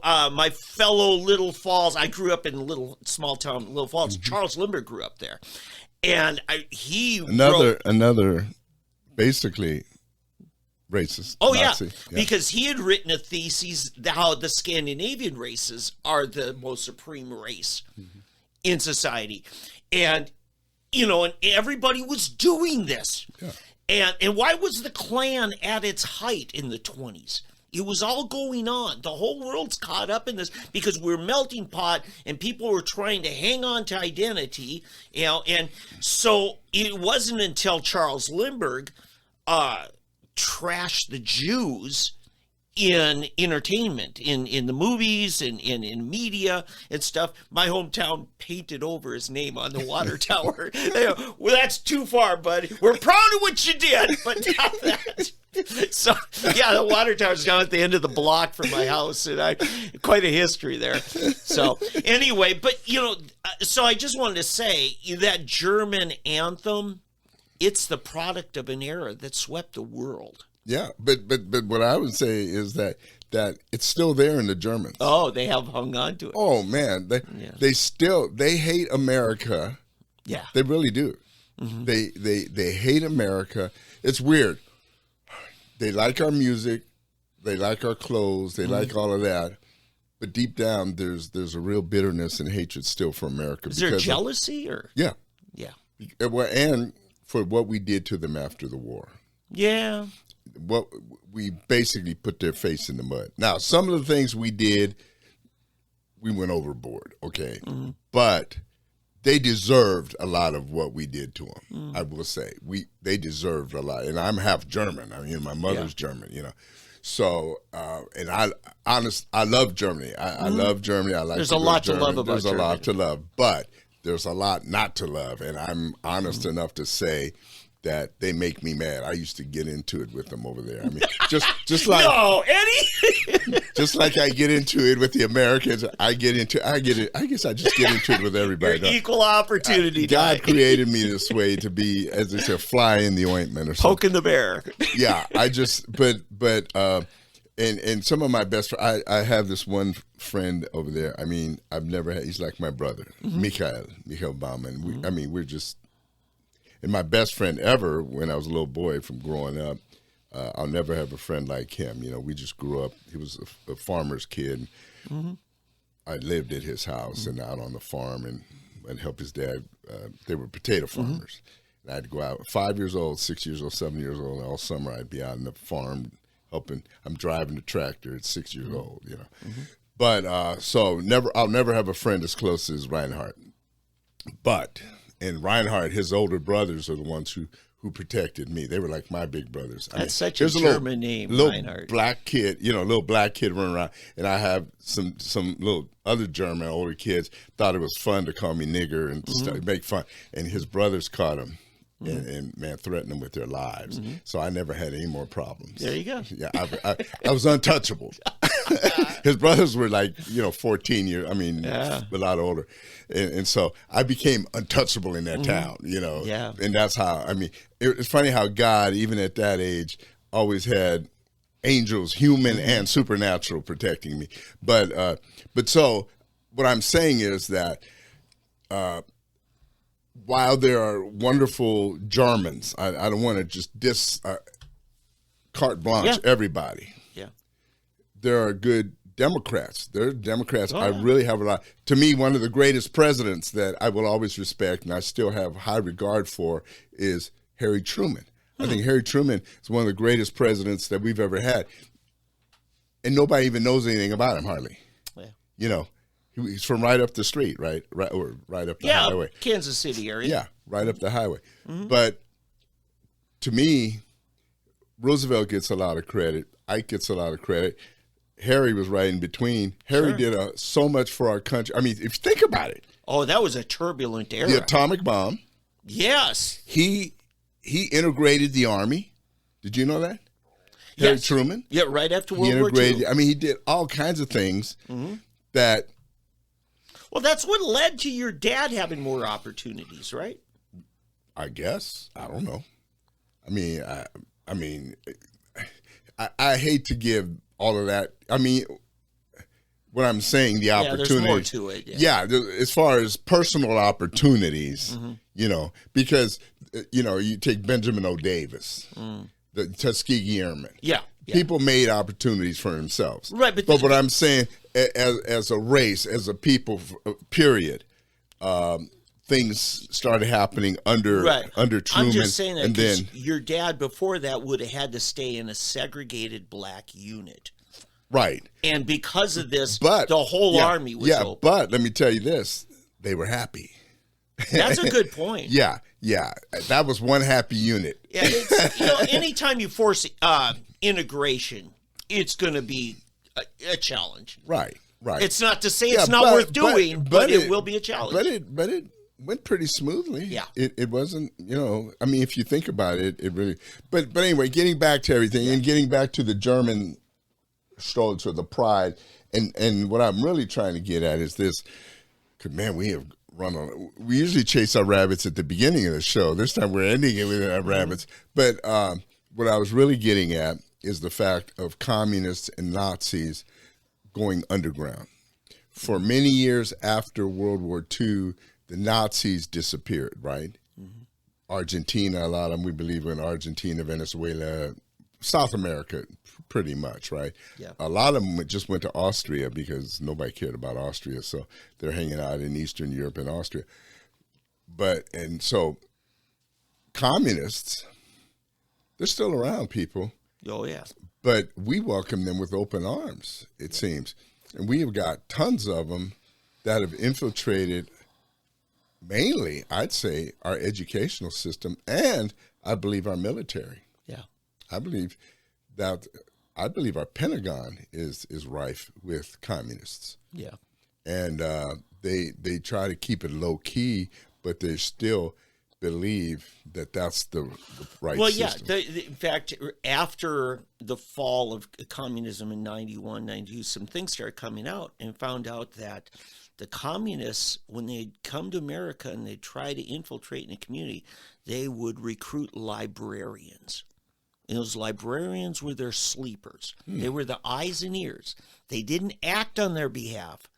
My fellow Little Falls, I grew up in small town Little Falls. Charles Lindbergh grew up there. And he another basically racist. Oh, Nazi. Because he had written a thesis how the Scandinavian races are the most supreme race in society. And, and everybody was doing this. Yeah. And why was the Klan at its height in the 20s? It was all going on. The whole world's caught up in this because we're melting pot and people were trying to hang on to identity. And so it wasn't until Charles Lindbergh trashed the Jews in entertainment, in the movies, in media and stuff. My hometown painted over his name on the water tower. Well, that's too far, buddy. We're proud of what you did, but not that. So, yeah, the water tower's down at the end of the block from my house, and quite a history there. So, anyway, but, so I just wanted to say that German anthem, it's the product of an era that swept the world. Yeah, but what I would say is that it's still there in the Germans. Oh, they have hung on to it. Oh man, they hate America. Yeah, they really do. Mm-hmm. They hate America. It's weird. They like our music, they like our clothes, they like all of that. But deep down, there's a real bitterness and hatred still for America. Is there jealousy or? Yeah. Yeah. And for what we did to them after the war. Yeah. What we basically put their face in the mud. Now, some of the things we did, we went overboard, okay? Mm-hmm. But they deserved a lot of what we did to them. Mm. I will say they deserved a lot, and I'm half German. I mean, my mother's German, So, and I love Germany. I love Germany. I like. There's a lot to love about There's Germany. A lot to love, but there's a lot not to love, and I'm honest enough to say that they make me mad. I used to get into it with them over there. I mean, just like no, Eddie. just like I get into it with the Americans, I guess I just get into it with everybody. You're equal opportunity. God created me this way to be, as they say, a fly in the ointment or something. Poking the bear. Yeah, and some of my best friends, I have this one friend over there. I mean, he's like my brother, Michael Baumann. We're just. And my best friend ever, when I was a little boy from growing up, I'll never have a friend like him. We just grew up. He was a farmer's kid. Mm-hmm. I lived at his house and out on the farm and helped his dad. They were potato farmers. And I'd go out 5 years old, 6 years old, 7 years old. All summer I'd be out on the farm helping. I'm driving the tractor at 6 years old, Mm-hmm. But I'll never have a friend as close as Reinhard. And Reinhard, his older brothers are the ones who protected me. They were like my big brothers. That's such a German name, Reinhard. Black kid, little black kid running around. And I have some little other German older kids thought it was fun to call me nigger and make fun. And his brothers caught him and man, threatened them with their lives. Mm-hmm. So I never had any more problems. There you go. Yeah, I was untouchable. His brothers were like, 14 years, a lot older. And so I became untouchable in that town, Yeah. And that's how, it's funny how God, even at that age, always had angels, human and supernatural, protecting me. But so what I'm saying is that while there are wonderful Germans, I don't want to just carte blanche everybody. Yeah. There are good Democrats. There are Democrats. I really have a lot. To me, one of the greatest presidents that I will always respect and I still have high regard for is Harry Truman. I think Harry Truman is one of the greatest presidents that we've ever had. And nobody even knows anything about him, hardly. Yeah. He's from right up the street, right up the highway. Kansas City area. Yeah, right up the highway. Mm-hmm. But to me, Roosevelt gets a lot of credit. Ike gets a lot of credit. Harry was right in between. Harry did so much for our country. If you think about it. Oh, that was a turbulent era. The atomic bomb. Yes. He integrated the Army. Did you know that? Harry Truman. Yeah, right after World War II. He did all kinds of things that. Well, that's what led to your dad having more opportunities, right? I guess. I don't know. I hate to give all of that. What I'm saying, the opportunity. There's more to it. Yeah, as far as personal opportunities, because, you take Benjamin O. Davis, the Tuskegee Airmen. Yeah. People made opportunities for themselves. Right. But what I'm saying, as a race, as a people, period, things started happening under Truman. I'm just saying that and then your dad before that would have had to stay in a segregated black unit. Right. And because of this, the whole army was open. But let me tell you this, they were happy. That's a good point. Yeah. That was one happy unit. Yeah, anytime you force integration it's going to be a challenge. Right. It's not to say it's not worth doing, but it will be a challenge. But it went pretty smoothly. Yeah. It wasn't, I mean, if you think about it, it really, but anyway, getting back to everything and getting back to the German Stolz or the pride, and what I'm really trying to get at is this, because, man, we usually chase our rabbits at the beginning of the show. This time we're ending it with our rabbits. But what I was really getting at is the fact of communists and Nazis going underground. For many years after World War II, the Nazis disappeared, right? Mm-hmm. Argentina, a lot of them, we believe in Argentina, Venezuela, South America, pretty much, right? Yeah. A lot of them just went to Austria because nobody cared about Austria, so they're hanging out in Eastern Europe and Austria. And so communists, they're still around, people. Oh, yeah. But we welcome them with open arms, it seems. And we have got tons of them that have infiltrated mainly, I'd say, our educational system and I believe our military. Yeah. I believe our Pentagon is rife with communists. Yeah. And they try to keep it low key, but they still believe that that's the right system. Well, yeah. In fact, after the fall of communism in 91, 92, some things started coming out and found out that the communists, when they'd come to America and they'd try to infiltrate in the community, they would recruit librarians. And those librarians were their sleepers. They were the eyes and ears. They didn't act on their behalf,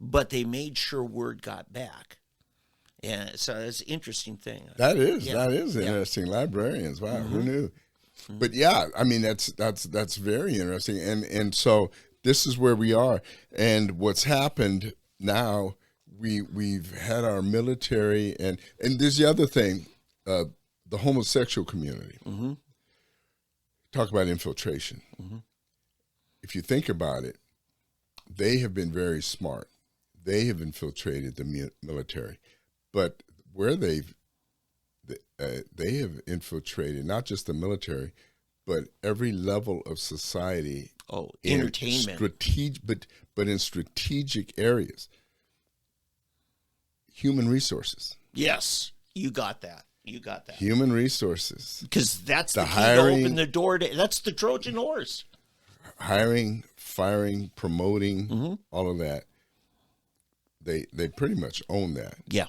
but they made sure word got back. Yeah, so it's an interesting thing. That is interesting. Librarians, wow, who knew? But yeah, I mean that's very interesting. And so this is where we are. And what's happened now, we've had our military and there's the other thing, the homosexual community. Mm-hmm. Talk about infiltration. Mm-hmm. If you think about it, they have been very smart. They have infiltrated the military. But where they have infiltrated not just the military, but every level of society. Oh, entertainment. But in strategic areas. Human resources. Yes, you got that. Human resources. Because that's the key to open the door to. That's the Trojan horse. Hiring, firing, promoting, all of that. They pretty much own that. Yeah.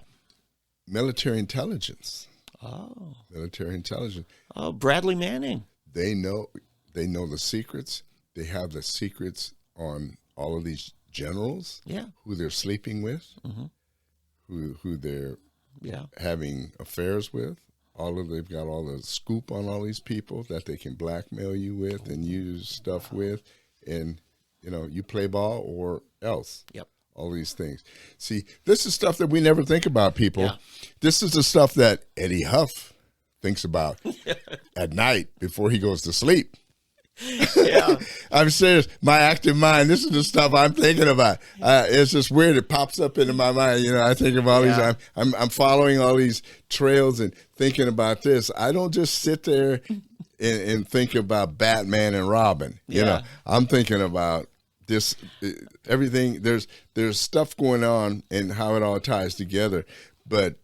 Military intelligence. Oh. Military intelligence. Oh, Bradley Manning. They know the secrets. They have the secrets on all of these generals. Yeah. Who they're sleeping with. Mm-hmm. Who they're having affairs with. They've got all the scoop on all these people that they can blackmail you with and use stuff with. And, you play ball or else. Yep. All these things. See, this is stuff that we never think about, people. Yeah. This is the stuff that Eddie Huff thinks about at night before he goes to sleep. Yeah. I'm serious. My active mind, this is the stuff I'm thinking about. It's just weird. It pops up into my mind. I think of all these. I'm following all these trails and thinking about this. I don't just sit there and think about Batman and Robin. I'm thinking about this, everything. There's stuff going on and how it all ties together, but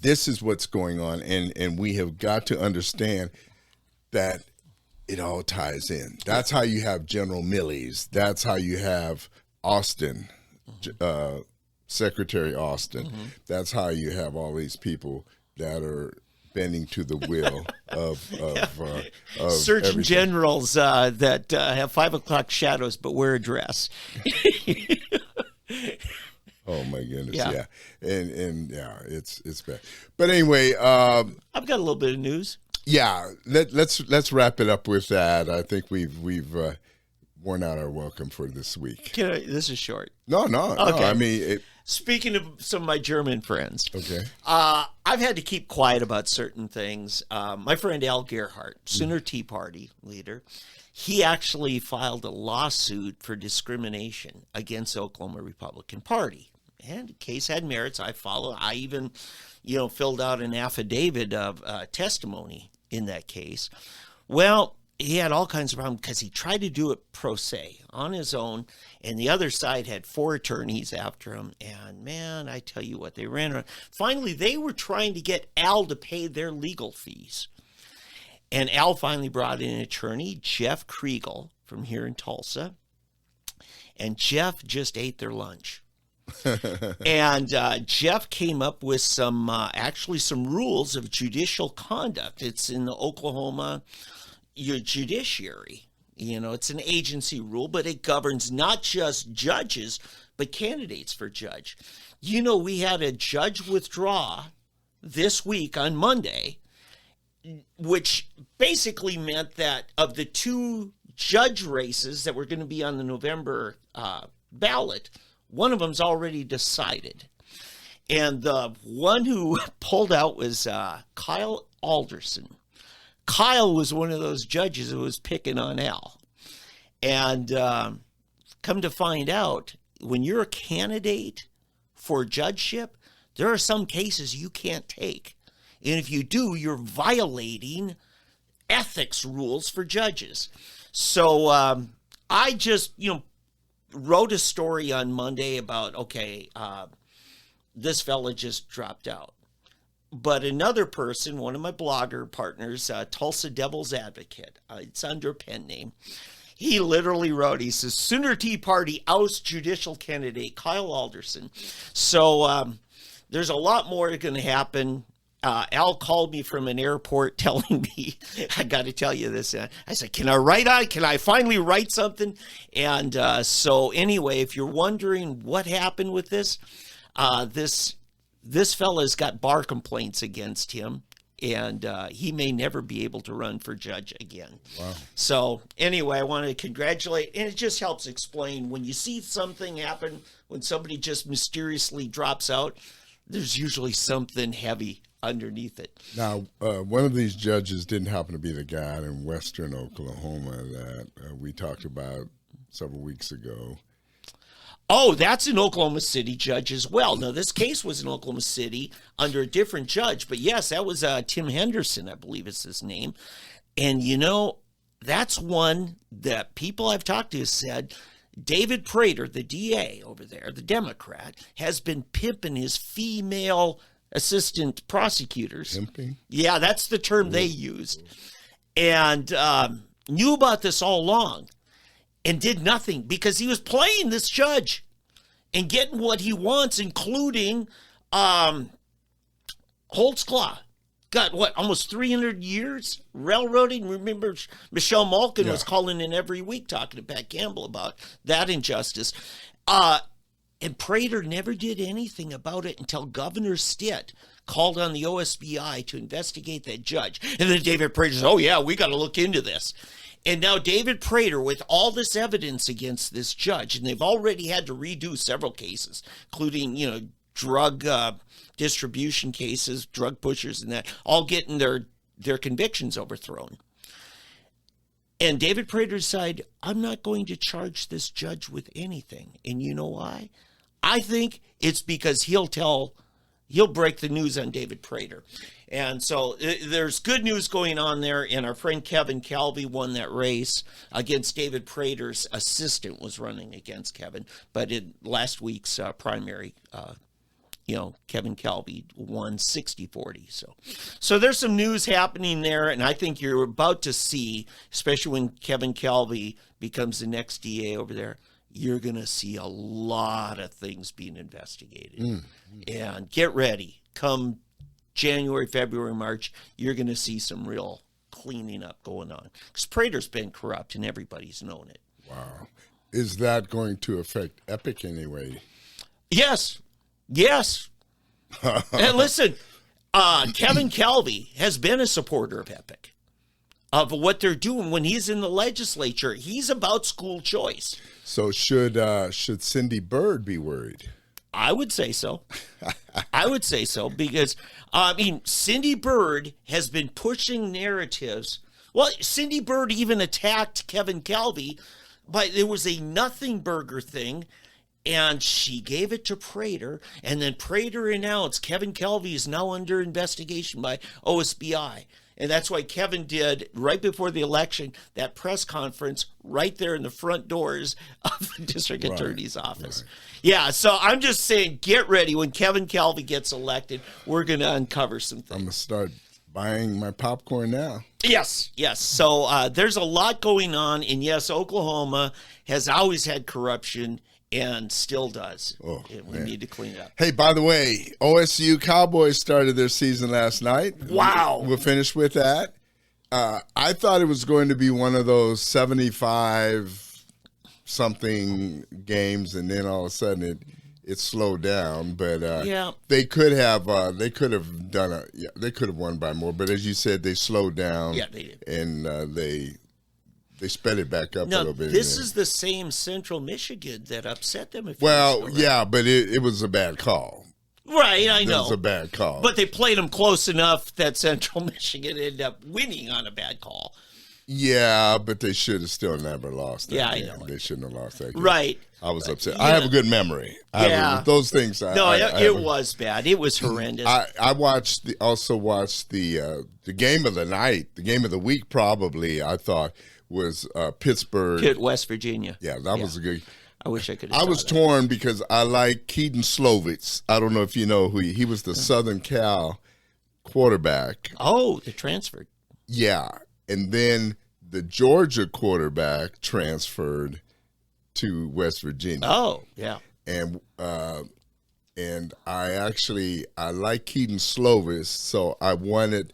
this is what's going on, and we have got to understand that it all ties in. That's how you have General Milley's. That's how you have Austin, Secretary Austin. Mm-hmm. That's how you have all these people that are bending to the will of Surgeon everything. Generals that have 5 o'clock shadows but wear a dress. Oh my goodness, Yeah. and it's bad. But anyway, I've got a little bit of news. Yeah, let's wrap it up with that. I think we've worn out our welcome for this week. This is short. No. Okay. I mean, Speaking of some of my German friends, okay. I've had to keep quiet about certain things. My friend Al Gerhardt, Sooner Tea Party leader, he actually filed a lawsuit for discrimination against the Oklahoma Republican Party. And the case had merits. I even, filled out an affidavit of testimony in that case. Well, he had all kinds of problems because he tried to do it pro se on his own, and the other side had 4 attorneys after him. And man, I tell you what, they ran around. Finally, they were trying to get Al to pay their legal fees. And Al finally brought in an attorney, Jeff Kriegel, from here in Tulsa. And Jeff just ate their lunch. And Jeff came up with some rules of judicial conduct. It's in the Oklahoma judiciary. You know, it's an agency rule, but it governs not just judges, but candidates for judge. You know, we had a judge withdraw this week on Monday, which basically meant that of the 2 judge races that were going to be on the November ballot, one of them's already decided. And the one who pulled out was Kyle Alderson. Kyle was one of those judges who was picking on Al. And come to find out, when you're a candidate for judgeship, there are some cases you can't take. And if you do, you're violating ethics rules for judges. So I just, wrote a story on Monday about, this fella just dropped out. But another person, one of my blogger partners, Tulsa Devil's Advocate, it's under a pen name, he literally wrote, he says, Sooner Tea Party ousts judicial candidate Kyle Alderson. So there's a lot more going to happen. Al called me from an airport telling me, I got to tell you this. I said, can I finally write something? And so anyway, if you're wondering what happened with this fella's got bar complaints against him, and he may never be able to run for judge again. Wow. So anyway, I want to congratulate, and it just helps explain when you see something happen, when somebody just mysteriously drops out, there's usually something heavy underneath it. Now, one of these judges didn't happen to be the guy in western Oklahoma that we talked about several weeks ago. Oh, that's an Oklahoma City judge as well. Now, this case was in Oklahoma City under a different judge. But yes, that was Tim Henderson, I believe is his name. And, that's one that people I've talked to said David Prater, the DA over there, the Democrat, has been pimping his female assistant prosecutors. Pimping? Yeah, that's the term they used. And knew about this all along. And did nothing because he was playing this judge and getting what he wants, including Holtzclaw. Got almost 300 years railroading. Remember, Michelle Malkin was calling in every week talking to Pat Campbell about that injustice. And Prater never did anything about it until Governor Stitt called on the OSBI to investigate that judge. And then David Prater says, oh, yeah, we got to look into this. And now David Prater, with all this evidence against this judge, and they've already had to redo several cases, including, drug distribution cases, drug pushers and that, all getting their convictions overthrown. And David Prater decided, I'm not going to charge this judge with anything. And you know why? I think it's because he'll break the news on David Prater. And so there's good news going on there, and our friend Kevin Calvi won that race against David Prater's assistant was running against Kevin. But in last week's primary, Kevin Calvi won 60-40. So there's some news happening there, and I think you're about to see, especially when Kevin Calvi becomes the next DA over there, you're going to see a lot of things being investigated. And get ready. Come January, February, March, you're going to see some real cleaning up going on. Because Prater's been corrupt, and everybody's known it. Wow. Is that going to affect Epic anyway? Yes. And listen, Kevin Calvi has been a supporter of Epic, of what they're doing when he's in the legislature. He's about school choice. So should Cindy Byrd be worried? I would say so. Because, Cindy Byrd has been pushing narratives. Well, Cindy Byrd even attacked Kevin Calvi, but there was a nothing burger thing, and she gave it to Prater, and then Prater announced Kevin Calvi is now under investigation by OSBI. And that's why Kevin did, right before the election, that press conference right there in the front doors of the district attorney's office. Right. Yeah, so I'm just saying, get ready. When Kevin Calvi gets elected, we're going to uncover some things. I'm going to start buying my popcorn now. Yes. So there's a lot going on. And yes, Oklahoma has always had corruption and still does. Oh, and we need to clean it up. Hey, by the way, OSU Cowboys started their season last night. Wow. We'll finish with that. I thought it was going to be one of those 75-something games, and then all of a sudden it slowed down. But they could have they could have won by more. But as you said, they slowed down. Yeah, they did. And they sped it back up a little bit. This is the same Central Michigan that upset them. Well, yeah, but it was a bad call. Right, I know. It was a bad call. But they played them close enough that Central Michigan ended up winning on a bad call. Yeah, but they should have still never lost that game. I know. They shouldn't have lost that game. Right. I was upset. I have a good memory. Those things. It was bad. It was horrendous. I also watched the game of the night, the game of the week probably, I thought, was Pittsburgh. Pitt, West Virginia. Yeah, that was a good. I wish I could. I was torn because I like Keaton Slovitz. I don't know if you know who he was. The Southern Cal quarterback. Oh, the transferred. Yeah, and then the Georgia quarterback transferred to West Virginia. Oh, yeah. And I like Keaton Slovis, so I wanted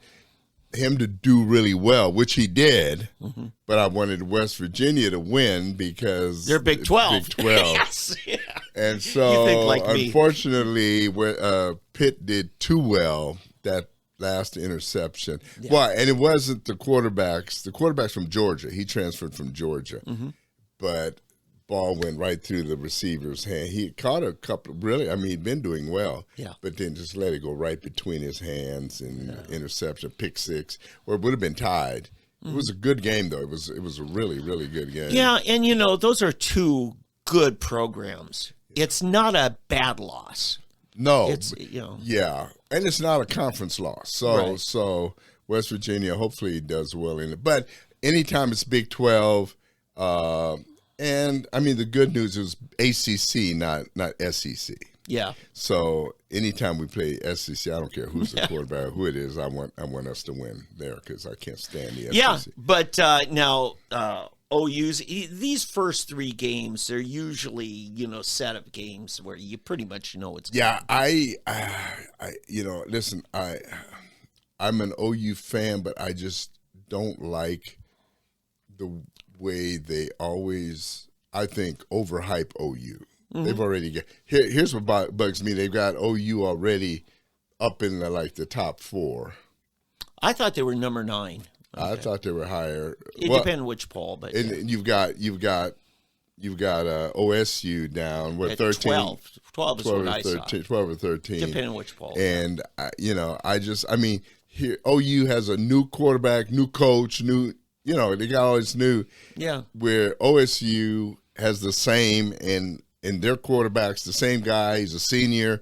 him to do really well, which he did. Mm-hmm. But I wanted West Virginia to win because they're Big 12. Big 12. Yes, yeah. And so, unfortunately, Pitt did too well that last interception. Yeah. Well, and it wasn't the quarterbacks. The quarterback's from Georgia. He transferred from Georgia. Mm-hmm. But ball went right through the receiver's hand. He caught a couple, really, he'd been doing well. Yeah. But then just let it go right between his hands and interception, pick six, or it would have been tied. It was a good game, though. It was a really, really good game. Yeah, and, those are two good programs. It's not a bad loss. No. It's, Yeah, and it's not a conference loss. So West Virginia hopefully does well in it. But anytime it's Big 12, and, the good news is ACC, not SEC. Yeah. So anytime we play SEC, I don't care who's the quarterback, who it is, I want us to win there because I can't stand the SEC. Yeah, but now OU's, these first three games, they're usually, setup games where you pretty much know it's going to be. Listen, I'm an OU fan, but I just don't like the way they always, I think, overhype OU. Mm-hmm. They've already here's what bugs me. They've got OU already up in the top four. I thought they were number 9. Okay. I thought they were higher. It depends which poll, but you've got OSU down. What, 13? 12 is what I saw. 12 or 13. Depending on which poll. And here OU has a new quarterback, new coach, they got all this new. Yeah. Where OSU has the same and their quarterback's the same guy. He's a senior.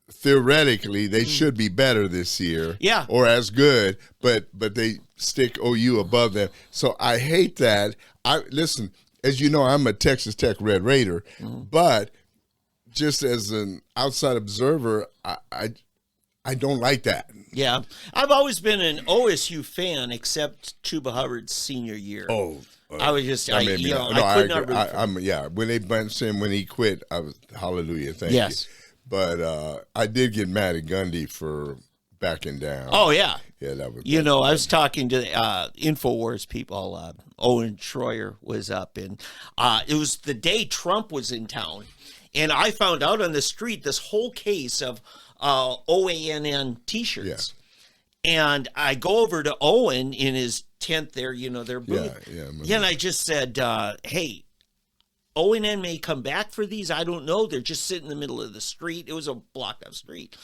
Theoretically, they should be better this year. Yeah. Or as good, but they stick OU above them. So I hate that. Listen, as you know, I'm a Texas Tech Red Raider, but just as an outside observer, I don't like that. Yeah. I've always been an OSU fan except Chuba Hubbard's senior year. Oh. I was just, I could not root for him. When they benched him, when he quit, I was, hallelujah, thank you. But I did get mad at Gundy for backing down. Oh, yeah. Yeah, that was. I was talking to InfoWars people. Owen Schroyer was up, and it was the day Trump was in town. And I found out on the street this whole case of OANN T-shirts. Yeah. And I go over to Owen in his tent there, their booth. Yeah, and I just said, hey, ONN may come back for these. I don't know. They're just sitting in the middle of the street. It was a blocked up street.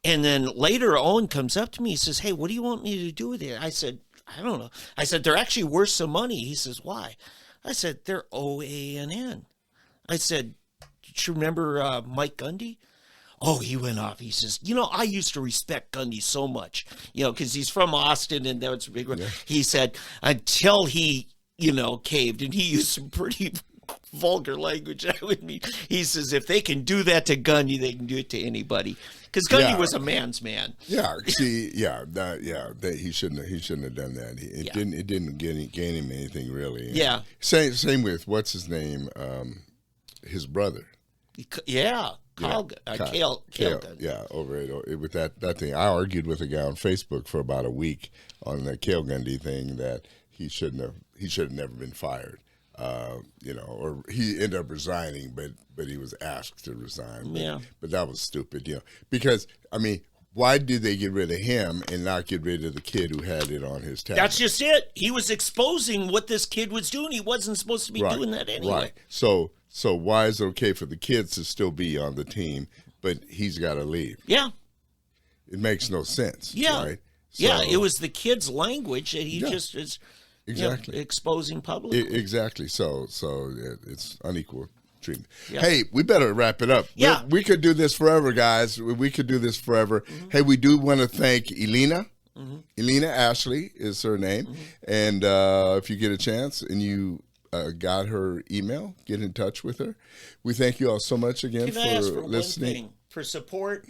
And then later, Owen comes up to me. He says, hey, what do you want me to do with it? I said, I don't know. I said, they're actually worth some money. He says, why? I said, they're OANN. I said, do you remember Mike Gundy? Oh, he went off. He says, I used to respect Gundy so much, because he's from Austin and that's a big one. Yeah. He said, until he, caved, and he used some pretty vulgar language. He says, if they can do that to Gundy, they can do it to anybody. Because Gundy was a man's man. Yeah, see, he shouldn't have done that. It didn't gain him anything really. Yeah. Same with what's his name, his brother. Yeah. Cale. Yeah, over it with that thing. I argued with a guy on Facebook for about a week on the Cale Gundy thing that he should have never been fired. Or he ended up resigning, but he was asked to resign. But that was stupid, because why did they get rid of him and not get rid of the kid who had it on his tablet? That's just it. He was exposing what this kid was doing. He wasn't supposed to be doing that anyway. Right. So why is it okay for the kids to still be on the team, but he's got to leave? Yeah. It makes no sense. Yeah. Right? So, it was the kid's language that he just is exposing publicly. Exactly. So it's unequal treatment. Yeah. Hey, we better wrap it up. Yeah. We could do this forever, guys. We could do this forever. Mm-hmm. Hey, we do want to thank Elena. Mm-hmm. Elena Ashley is her name. Mm-hmm. And if you get a chance and you got her email, get in touch with her. We thank you all so much again for listening. One thing? For support,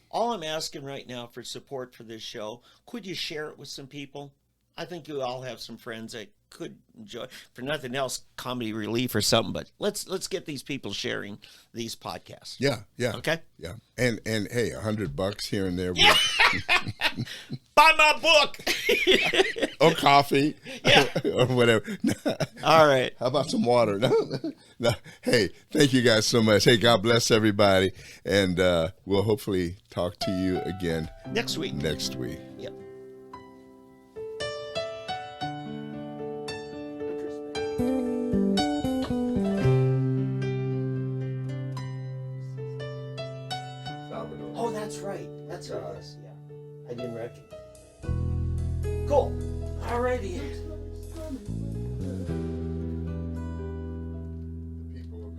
all I'm asking right now for support for this show, could you share it with some people? I think you all have some friends that could enjoy, for nothing else, comedy relief or something. But let's get these people sharing these podcasts. Yeah. Okay. Yeah. And hey, $100 here and there. Yeah. Buy my book. Or coffee. Yeah. Or whatever. All right. How about some water? No. Hey, thank you guys so much. Hey, God bless everybody, and we'll hopefully talk to you again next week. Yep. Oh, that's right. That's what it is. Yeah. I didn't recognize. Cool. All righty.